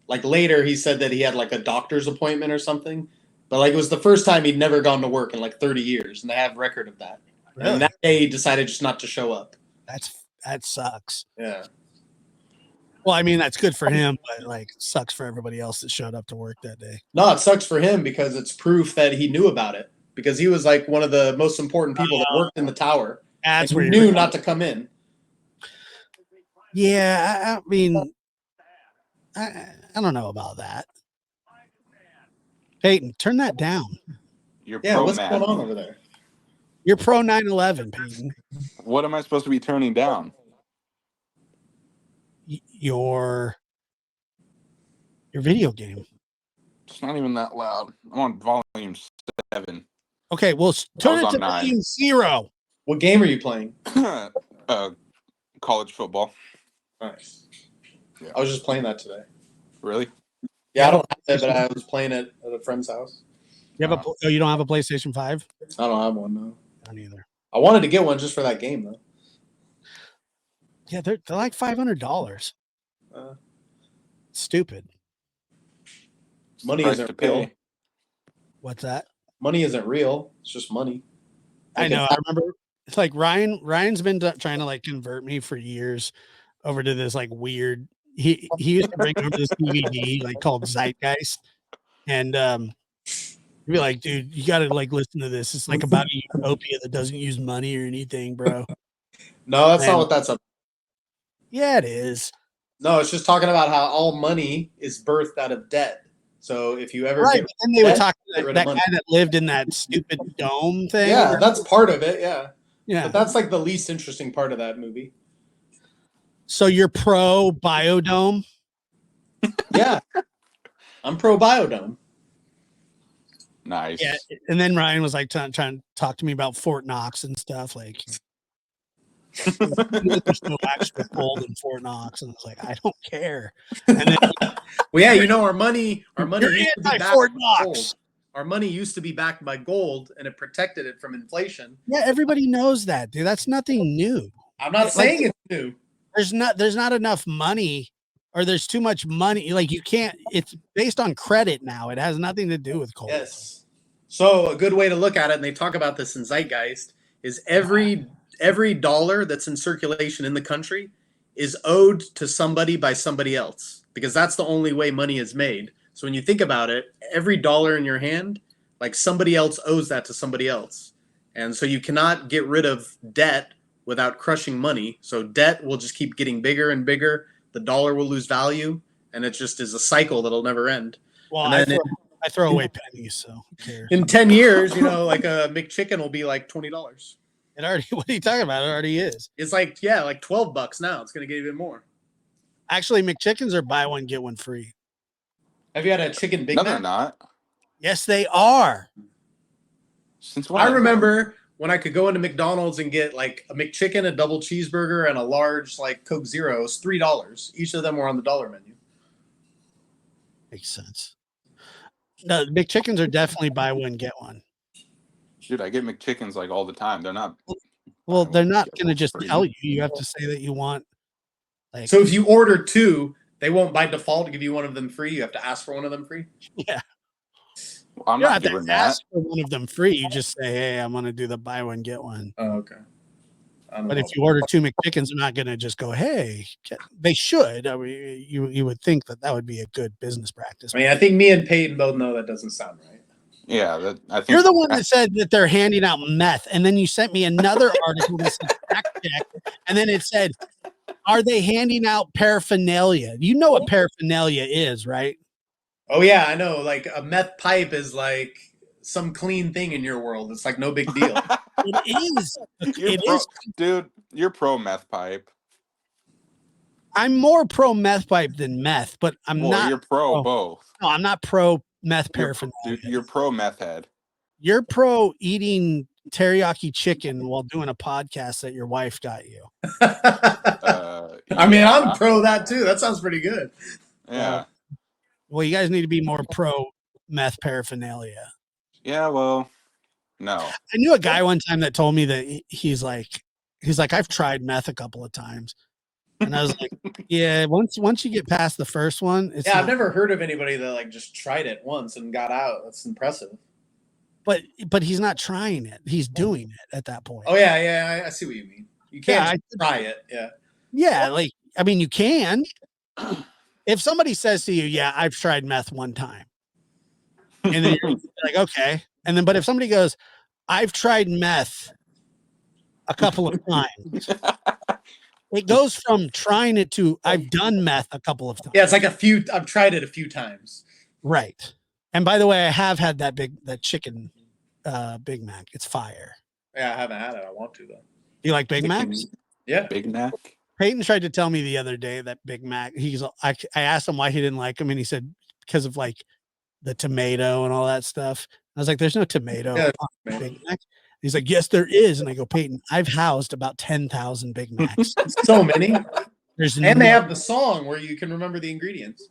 like later he said that he had like a doctor's appointment or something. But like it was the first time he'd never gone to work in like 30 years. And they have record of that. Really? And that day he decided just not to show up. That sucks. Yeah. Well, I mean, that's good for him, but like sucks for everybody else that showed up to work that day. No, it sucks for him because it's proof that he knew about it. Because he was like one of the most important people that worked in the tower. That's where he knew not to come in. Yeah, I mean, I don't know about that. Peyton, turn that down. What's going on over there? You're pro 9/11, Peyton. What am I supposed to be turning down? Your video game. It's not even that loud. I'm on volume 7. Okay, well, turn it to volume 0. What game are you playing? College football. Nice. Yeah. I was just playing that today. Really? Yeah, I don't have it, but I was playing it at a friend's house. You have you don't have a PlayStation 5? I don't have one, no. I don't either. I wanted to get one just for that game, though. Yeah, they're like $500. Stupid. Money isn't real. What's that? Money isn't real. It's just money. I know. I remember. It's like Ryan's been trying to like convert me for years over to this like weird. He used to bring over this DVD like called Zeitgeist, and he'd be like, "Dude, you got to like listen to this. It's like about a utopia that doesn't use money or anything, bro." No, that's not what that's about. Yeah, it is. No, it's just talking about how all money is birthed out of debt. So if you ever right, but then they would talk to that guy that lived in that stupid dome thing. Yeah, that's part of it. Yeah. Yeah. But that's like the least interesting part of that movie. So you're pro biodome? Yeah, I'm pro biodome. Nice. Yeah. And then Ryan was like trying to talk to me about Fort Knox and stuff. Like, there's no actual gold in Fort Knox, and I was like, I don't care. And then, well, yeah, you know, our money you're used to be backed Fort by Knox. gold. Our money used to be backed by gold, and it protected it from inflation. Yeah, everybody knows that, dude. That's nothing new. I'm not saying it's new. There's not enough money, or there's too much money. Like you can't. It's based on credit now. It has nothing to do with gold. Yes. So a good way to look at it, and they talk about this in Zeitgeist, is every dollar that's in circulation in the country is owed to somebody by somebody else, because that's the only way money is made. So when you think about it, every dollar in your hand, like somebody else owes that to somebody else. And so you cannot get rid of debt without crushing money. So debt will just keep getting bigger and bigger. The dollar will lose value, and it just is a cycle that'll never end. Well, and then I throw away pennies, so who cares? in 10 years, you know, like a McChicken will be like $20. It already. What are you talking about? It already is. It's like, yeah, like $12 now. It's going to get even more. Actually, McChickens are buy one get one free. Have you had a chicken Big No, Mac? they're not. Yes, they are. Since when? I remember when I could go into McDonald's and get like a McChicken, a double cheeseburger, and a large like Coke Zero. It was $3. Each of them were on the dollar menu. Makes sense. No, McChickens are definitely buy one get one. Dude, I get McChickens like all the time. They're not. Well, they're not going to just free. tell you. You have to say that you want. Like, So if you order two, they won't by default give you one of them free. You have to ask for one of them free. yeah, Well, I'm you don't not have doing to that. ask for one of them free. You just say, "Hey, I'm going to do the buy one get one." Oh, okay. I don't But know. if you order two McChickens, they're not going to just go, "Hey." They should. I mean, you would think that would be a good business practice. I mean, I think me and Peyton both know that doesn't sound right. Yeah, I think You're the one that said that they're handing out meth, and then you sent me another article that said fact check, and then it said, "Are they handing out paraphernalia?" You know what paraphernalia is, right? Oh yeah, I know. Like a meth pipe is like some clean thing in your world. It's like no big deal. It is. It pro, is. dude. You're pro meth pipe. I'm more pro meth pipe than meth, but I'm Well, not. you're pro both. No, I'm not pro meth You're, paraphernalia. you're pro meth head. You're pro eating teriyaki chicken while doing a podcast that your wife got you. I mean, yeah. I'm pro that too. That sounds pretty good. Yeah. Well, you guys need to be more pro meth paraphernalia. Yeah. Well, no. I knew a guy one time that told me that he's like, I've tried meth a couple of times. And I was like, yeah, once you get past the first one, it's Yeah, I've never heard of anybody that like just tried it once and got out. That's impressive. But he's not trying it. He's doing it at that point. Oh yeah, I see what you mean. You can't just try it. Yeah. Yeah, like I mean, you can. If somebody says to you, "Yeah, I've tried meth one time," and then you're like, "Okay," and then but if somebody goes, "I've tried meth a couple of times," it goes from trying it to I've done meth a couple of times. Yeah, it's like I've tried it a few times. Right. And by the way, I have had that chicken Big Mac. It's fire. Yeah, I haven't had it. I want to though. You like Big Macs? Yeah. Big Mac. Peyton tried to tell me the other day that Big Mac, I asked him why he didn't like them, and he said because of like the tomato and all that stuff. I was like, there's no tomato on Big Mac. He's like, yes, there is. And I go, Peyton, I've housed about 10,000 Big Macs. So many. They no, have the song where you can remember the ingredients.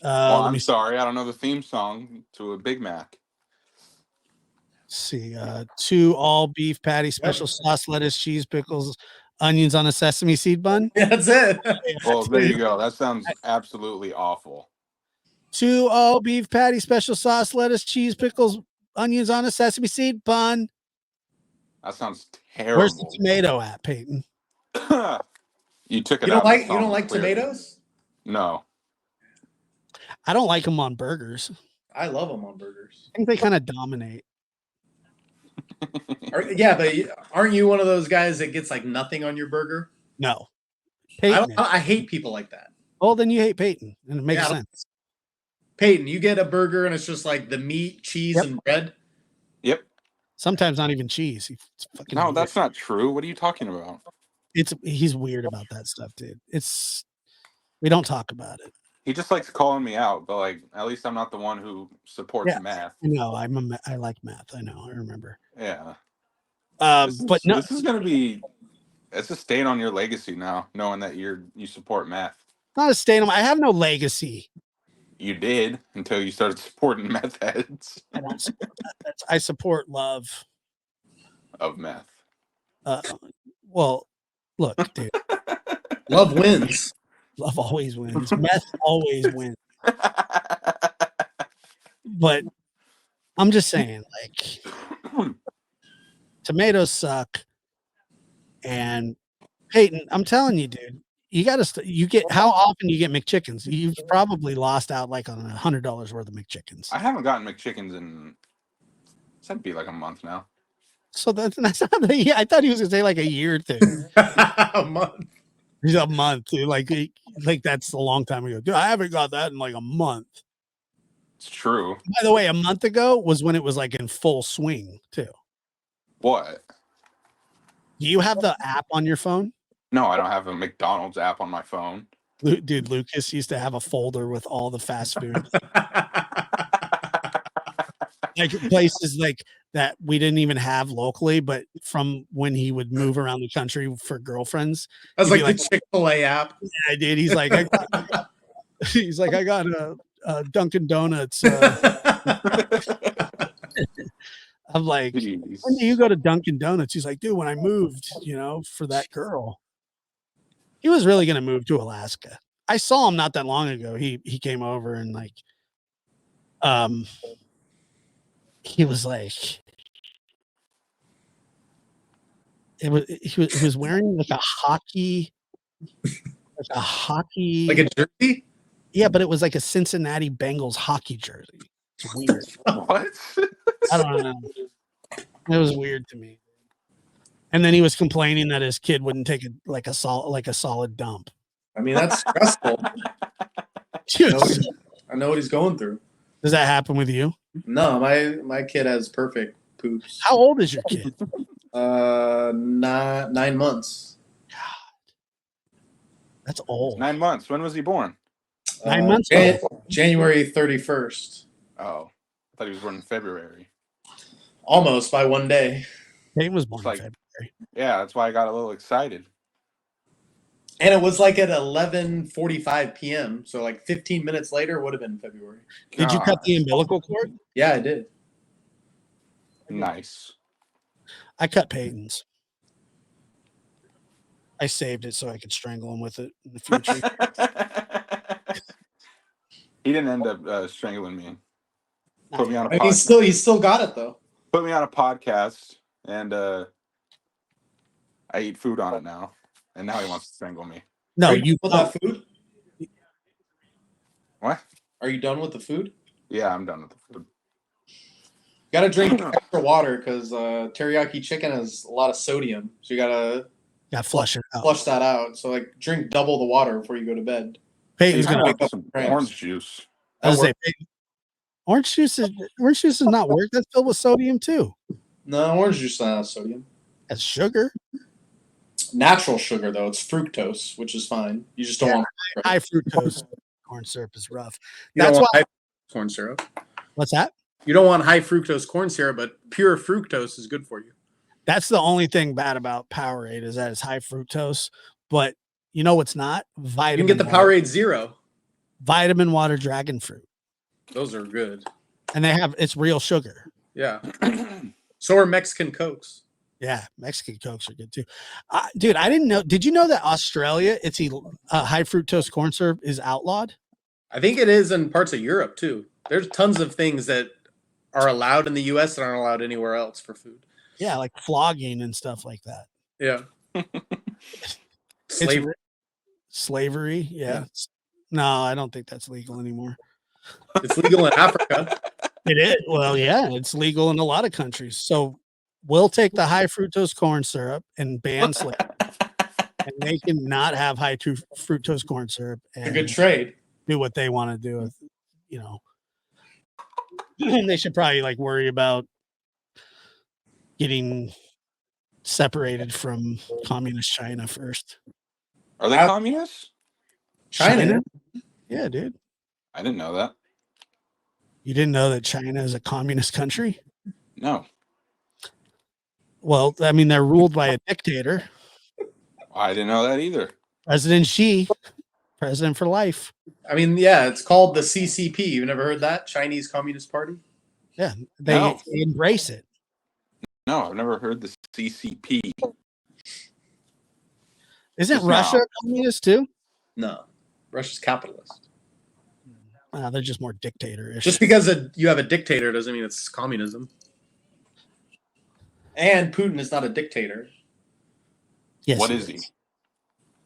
Well, I'm sorry, I don't know the theme song to a Big Mac. See, 2 all beef patty, special sauce, lettuce, cheese, pickles, onions on a sesame seed bun. Yeah, that's it. Well, there you go. That sounds absolutely awful. 2 all beef patty, special sauce, lettuce, cheese, pickles, onions on a sesame seed bun. That sounds terrible. Where's the tomato at, Peyton? You took it You out. don't like tomatoes? No. I don't like them on burgers. I love them on burgers. I think they kind of dominate. Yeah, but aren't you one of those guys that gets like nothing on your burger? No. I hate people like that. Oh, then you hate Peyton, and it makes sense. Peyton, you get a burger and it's just like the meat, cheese, and bread. Yep. Sometimes not even cheese. No, that's not true. What are you talking about? He's weird about that stuff, dude. We don't talk about it. He just likes calling me out, but like at least I'm not the one who supports Yeah. math. No, I like math. I know. I remember. Yeah. But no, This is gonna be. It's a stain on your legacy now, knowing that you support math. not a stain. I have no legacy. You did until you started supporting meth heads I don't support that. I support love. of meth. Well, look, dude. Love wins. Love always wins. Meth always wins. But I'm just saying, like, tomatoes suck. And Peyton, I'm telling you, dude, you got to. You get how often you get McChickens? You've probably lost out like on $100 worth of McChickens. I haven't gotten McChickens in. That'd be like a month now. So that's not. I thought he was gonna say like a year or two. A month. He's a month, dude. Like that's a long time ago. Dude, I haven't got that in like a month. It's true. By the way, a month ago was when it was like in full swing too. What? Do you have the app on your phone? No, I don't have a McDonald's app on my phone. Dude, Lucas used to have a folder with all the fast food. Like places like that we didn't even have locally, but from when he would move around the country for girlfriends. That's like the like, Chick-fil-A app. Yeah, I did. He's like, I got a Dunkin' Donuts. I'm like, Jeez. when do you go to Dunkin' Donuts? He's like, dude, when I moved, for that girl. He was really gonna move to Alaska. I saw him not that long ago. He came over and like, he was like, he was wearing like a hockey, Like a jersey? Yeah, but it was like a Cincinnati Bengals hockey jersey. It's weird. What? I don't know. It was weird to me. And then he was complaining that his kid wouldn't take a solid dump. I mean, that's stressful. I know what he's going through. Does that happen with you? No, my kid has perfect poops. How old is your kid? 9 months. God, that's old. 9 months. When was he born? 9 months. January 31st. Oh, I thought he was born in February. Almost by one day. Peyton was born in Like- February. Yeah, that's why I got a little excited. And it was like at 11:45 p.m. So like 15 minutes later would have been February. Did you cut the umbilical cord? Yeah, I did. Nice. I cut Peyton's. I saved it so I could strangle him with it in the future. He didn't end up strangling me. Put me on a I mean, he still got it though. Put me on a podcast, and I eat food on it now. And now he wants to strangle me. No, Are you you done with that food? What? Are you done with the food? Yeah, I'm done with the food. Got to drink extra water because teriyaki chicken has a lot of sodium. So you got to flush it out. flush that out. So like drink double the water before you go to bed. Peyton's So you gonna wake up some with cramps. orange juice. I was say, orange juice is not work. That's filled with sodium too. No, orange juice doesn't have sodium. That's sugar. Natural sugar though, it's fructose, which is fine. You just don't want High fructose corn syrup is rough. you don't That's want why. high corn syrup. What's that? You don't want high fructose corn syrup, but pure fructose is good for you. That's the only thing bad about Powerade is that it's high fructose. But you know what's not? You Vitamin. can get the Powerade Zero. Vitamin water dragon fruit, Those are good. and it's real sugar. Yeah. So are Mexican Cokes. Yeah, Mexican Cokes are good too. Dude, I didn't know. Did you know that Australia, high fructose corn syrup is outlawed? I think it is in parts of Europe too. There's tons of things that are allowed in the US that aren't allowed anywhere else for food. Yeah, like flogging and stuff like that. Yeah. Slavery. Slavery. Yeah. No, I don't think that's legal anymore. It's legal in Africa. It is. Well, yeah, it's legal in a lot of countries. So we'll take the high fructose corn syrup and ban slavery. And they can not have high fructose corn syrup It's a and good trade. do what they want to do with, And they should probably worry about getting separated from communist China first. Are they communists? China? Yeah, dude. I didn't know that. You didn't know that China is a communist country? No, Well, I mean, they're ruled by a dictator. I didn't know that either. President Xi, president for life. I mean, yeah, it's called the CCP. You've never heard that? Chinese Communist Party? Yeah, they No. embrace it. No, I've never heard the CCP. Isn't Just Russia now. a communist too? No. Russia's capitalist. They're just more dictatorish. Just because you have a dictator doesn't mean it's communism. And Putin is not a dictator. Yes, What is he?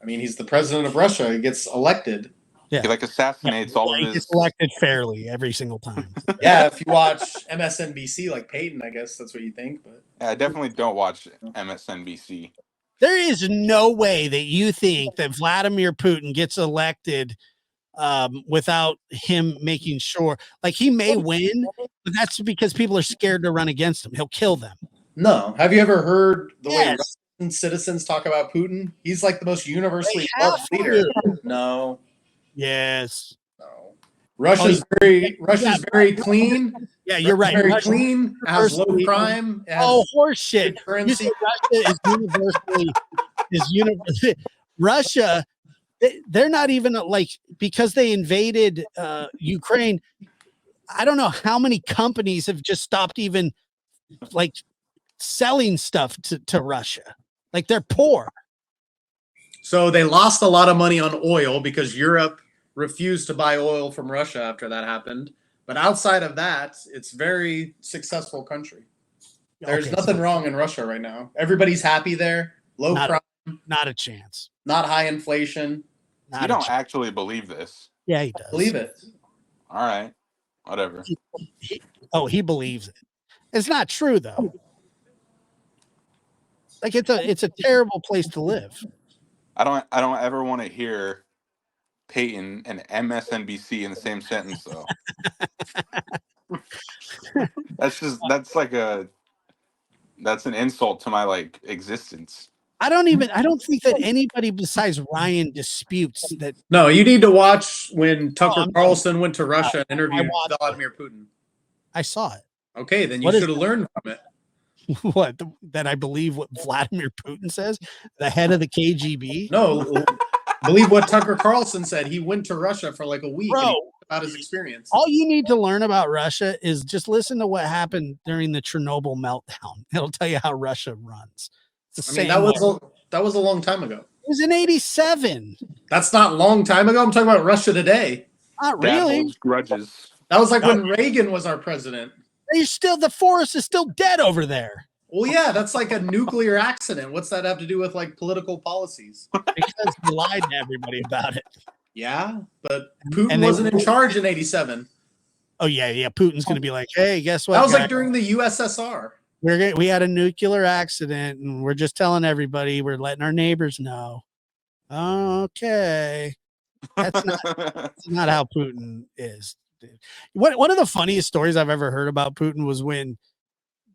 I mean, he's the president of Russia. He gets elected. Yeah. He like assassinates all of He his. gets elected fairly every single time. Yeah, if you watch MSNBC like Peyton, I guess that's what you think. But I definitely don't watch MSNBC. There is no way that you think that Vladimir Putin gets elected without him making sure, like, he may win, but that's because people are scared to run against him. He'll kill them. no. Have you ever heard the way Yes. Russian citizens talk about Putin? He's like the most universally They have loved leader. to. No. Yes. No. Russia's very clean. Yeah, you're right. Very Russia- clean. Has low Universally- crime. It has Oh, horseshit. good currency. You say Russia is universally Russia. They're not even like, because they invaded Ukraine. I don't know how many companies have just stopped even like selling stuff to Russia. Like, they're poor. So they lost a lot of money on oil because Europe refused to buy oil from Russia after that happened. But outside of that, it's a very successful country. There's Okay, nothing wrong in Russia right now. Everybody's happy there. Low Not- crime, not a chance. not high inflation. Not You a don't chance. actually believe this. Yeah, he does. Believe it. All right. Whatever. He believes it. It's not true though. Like, it's a terrible place to live. I don't ever want to hear Peyton and MSNBC in the same sentence though. that's an insult to my like existence. I don't think that anybody besides Ryan disputes that. No, you need to watch when Tucker I'm- Carlson went to Russia and interviewed watched Vladimir Putin. I saw it. Okay, then you What is should have learned from it. What? That I believe what Vladimir Putin says, the head of the KGB. No, believe what Tucker Carlson said. He went to Russia for like a week and Bro, he talked about his experience. all you need to learn about Russia is just listen to what happened during the Chernobyl meltdown. It'll tell you how Russia runs. It's the I mean, same way. that was a long time ago. It was in '87. That's not a long time ago. I'm talking about Russia today. Not Dad really. holds grudges. That was like when Reagan was our president. The forest is still dead over there Well, yeah, that's like a nuclear accident. What's that have to do with like political policies? because they lied to everybody about it. Yeah, but Putin And they- wasn't in charge in '87. Oh yeah. Putin's gonna be like, hey, guess what? That was guys? like during the USSR. We had a nuclear accident, and we're just telling everybody. We're letting our neighbors know. Okay, that's not how Putin is. Dude. One of the funniest stories I've ever heard about Putin was when,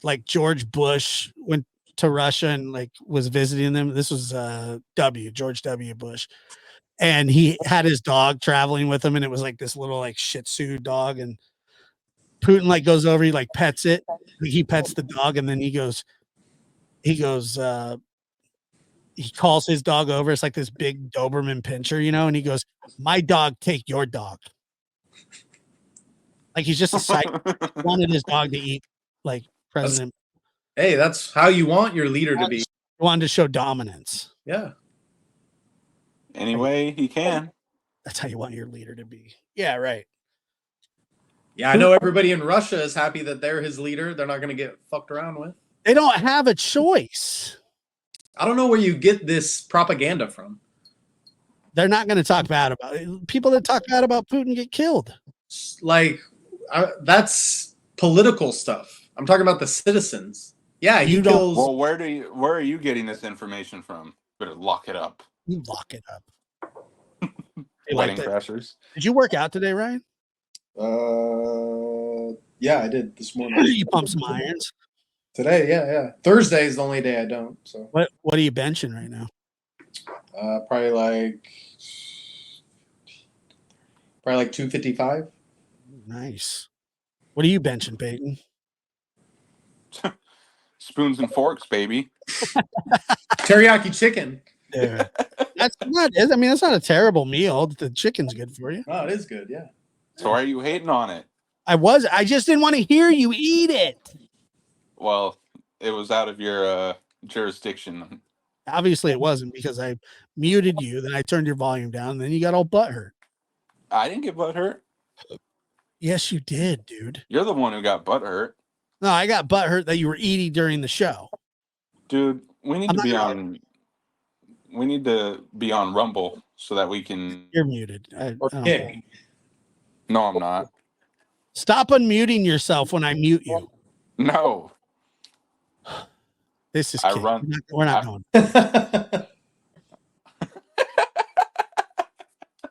like, George Bush went to Russia and like was visiting them. This was George W. Bush, and he had his dog traveling with him, and it was like this little like Shih Tzu dog, and Putin like goes over, he like pets it, he pets the dog, and then he calls his dog over. It's like this big Doberman Pinscher, and he goes, "My dog, take your dog." Like, he's just a psycho. He wanted his dog to eat like President. Hey, that's how you want your leader to be. He wanted to show dominance. Yeah. Anyway, he can. That's how you want your leader to be. Yeah, right. Yeah, I know everybody in Russia is happy that they're his leader. They're not going to get fucked around with. They don't have a choice. I don't know where you get this propaganda from. They're not going to talk bad about it. People that talk bad about Putin get killed. Like, that's political stuff. I'm talking about the citizens. Yeah, he kills. Well, where are you getting this information from? Better lock it up. You lock it up. Wedding crashers. Did you work out today, Ryan? Yeah, I did this morning. You pumped some irons. Today, yeah. Thursday is the only day I don't. So What are you benching right now? probably like 255. Nice. What are you benching, Peyton? Spoons and forks, baby. Teriyaki chicken. Yeah. That's not. I mean, that's not a terrible meal. The chicken's good for you. Oh, it is good. Yeah. So why are you hating on it? I just didn't want to hear you eat it. Well, it was out of your jurisdiction. Obviously, it wasn't because I muted you. Then I turned your volume down. And then you got all butthurt. I didn't get butt hurt. Yes, you did, dude. You're the one who got butt hurt. No, I got butthurt that you were eating during the show. Dude, we need to be on. We need to be on Rumble so that we can. You're muted. Or Kick. No, I'm not. Stop unmuting yourself when I mute you. No. This is I Kick. run- We're not going.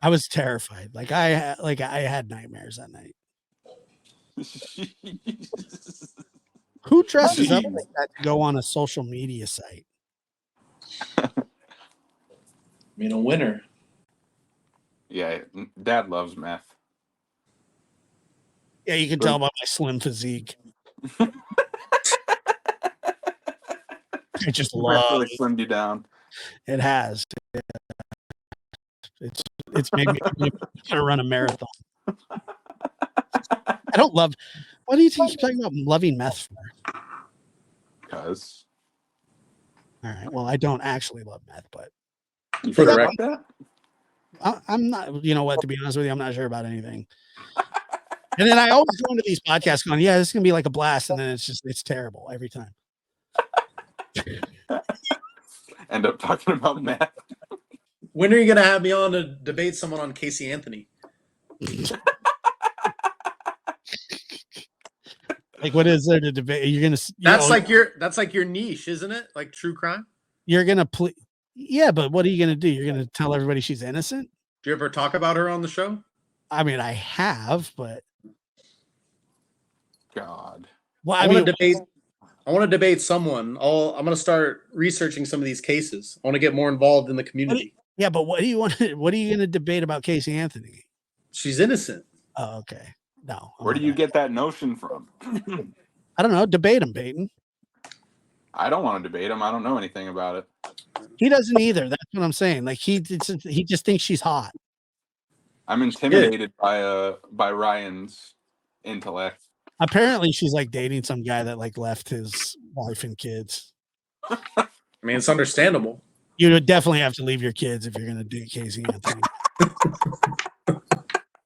I was terrified. Like I had nightmares that night. Who dresses up like that to go on a social media site? I mean, a winner. Yeah, Dad loves meth. Yeah, you can tell by my slim physique. I just Meth love really slimmed you down. it. Has it's made me gonna run a marathon. I don't love. What do you think you're talking about loving meth for? Because All right. Well, I don't actually love meth, but you For the correct that. I'm not. You know what? To be honest with you, I'm not sure about anything. And then I always go into these podcasts going, "Yeah, this is gonna be like a blast," and then it's terrible every time. End up talking about meth. When are you gonna have me on to debate someone on Casey Anthony? Like, what is there to debate? You're gonna. That's like your niche, isn't it? Like true crime. You're gonna play. Yeah, but what are you gonna do? You're gonna tell everybody she's innocent? Do you ever talk about her on the show? I mean, I have, but God. well, I want to debate someone. I'm going to start researching some of these cases. I want to get more involved in the community. Yeah, but what do you want? What are you gonna debate about Casey Anthony? She's innocent. Oh, okay. No. Where do you get that notion from? I don't know. Debate him, Peyton. I don't want to debate him. I don't know anything about it. He doesn't either. That's what I'm saying. Like he just thinks she's hot. I'm intimidated by Ryan's intellect. Apparently, she's like dating some guy that like left his wife and kids. I mean, it's understandable. You would definitely have to leave your kids if you're gonna date Casey Anthony.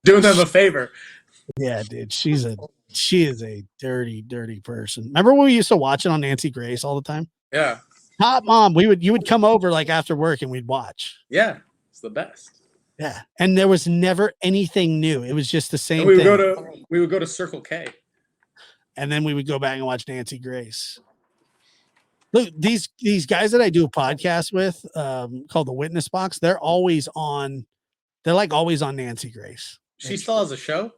Doing them a favor. Yeah, dude. She is a dirty, dirty person. Remember when we used to watch it on Nancy Grace all the time? Yeah. Top Mom. You would come over like after work and we'd watch. Yeah. It's the best. Yeah. And there was never anything new. It was just the same And we thing. would go to Circle K. And then we would go back and watch Nancy Grace. Look, these guys that I do a podcast with, called the Witness Box, they're always on. They're like always on Nancy Grace. She still has a show?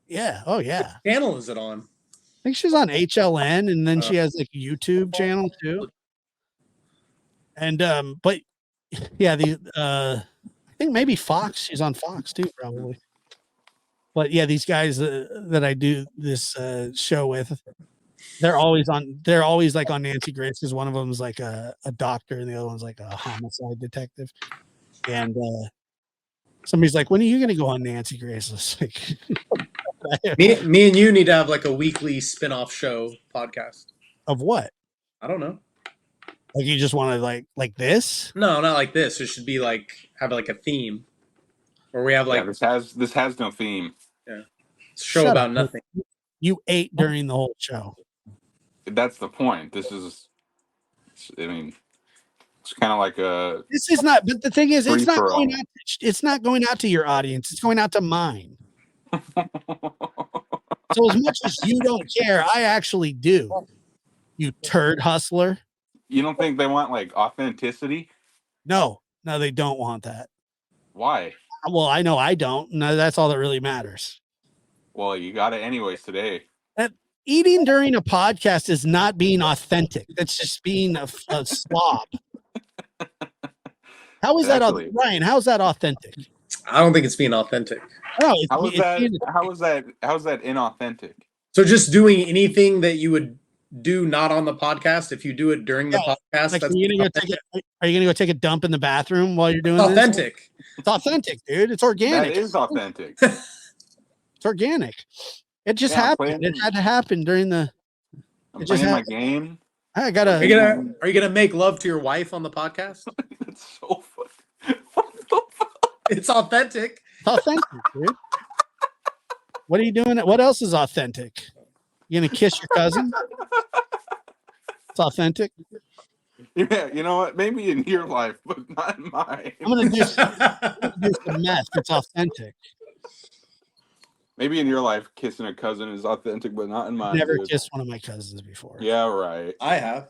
Yeah. Oh yeah. What channel is it on? I think she's on HLN, and then she has like a YouTube channel too. And but yeah, I think maybe Fox. She's on Fox too, probably. But yeah, these guys that I do this show with, they're always like on Nancy Grace, because one of them is like a doctor and the other one's like a homicide detective. And somebody's like, "When are you going to go on Nancy Grace?" It's like, me and you need to have like a weekly spin-off show podcast. of what? I don't know. Like you just want to like this? No, not like this. It should be like have like a theme, where we have like this has no theme. show Shut about up. nothing. You ate during the whole show. That's the point. This is, I mean, it's kind of like a. This is not. But the thing is, it's not Free-for-all. going out. It's not going out to your audience. It's going out to mine. So as much as you don't care, I actually do. You turd hustler. You don't think they want like authenticity? No, they don't want that. Why? Well, I know I don't. No, that's all that really matters. Well, you got it anyways today. eating during a podcast is not being authentic. That's just being a slob. How is Exactly. that, Ryan? How's that authentic? I don't think it's being authentic. No, it's, How is it's that? being- How is that? How is that inauthentic? So just doing anything that you would do not on the podcast, if you do it during the Yeah, podcast, like, that's are you gonna go take a dump in the bathroom while you're doing this? authentic. It's authentic, dude. It's That organic. is authentic. It's organic. It just Yeah, I'm happened. playing- It had to happen during the. I'm It just playing my happened. game. I gotta. Are you gonna make love to your wife on the podcast? That's so funny. What the fuck? It's authentic. It's authentic, dude. What are you doing? What else is authentic? You gonna kiss your cousin? It's authentic. Yeah, you know what? Maybe in your life, but not in mine. I'm gonna do some meth. It's authentic. Maybe in your life, kissing a cousin is authentic, but not in mine. Never dude. kissed one of my cousins before. Yeah, right. I have.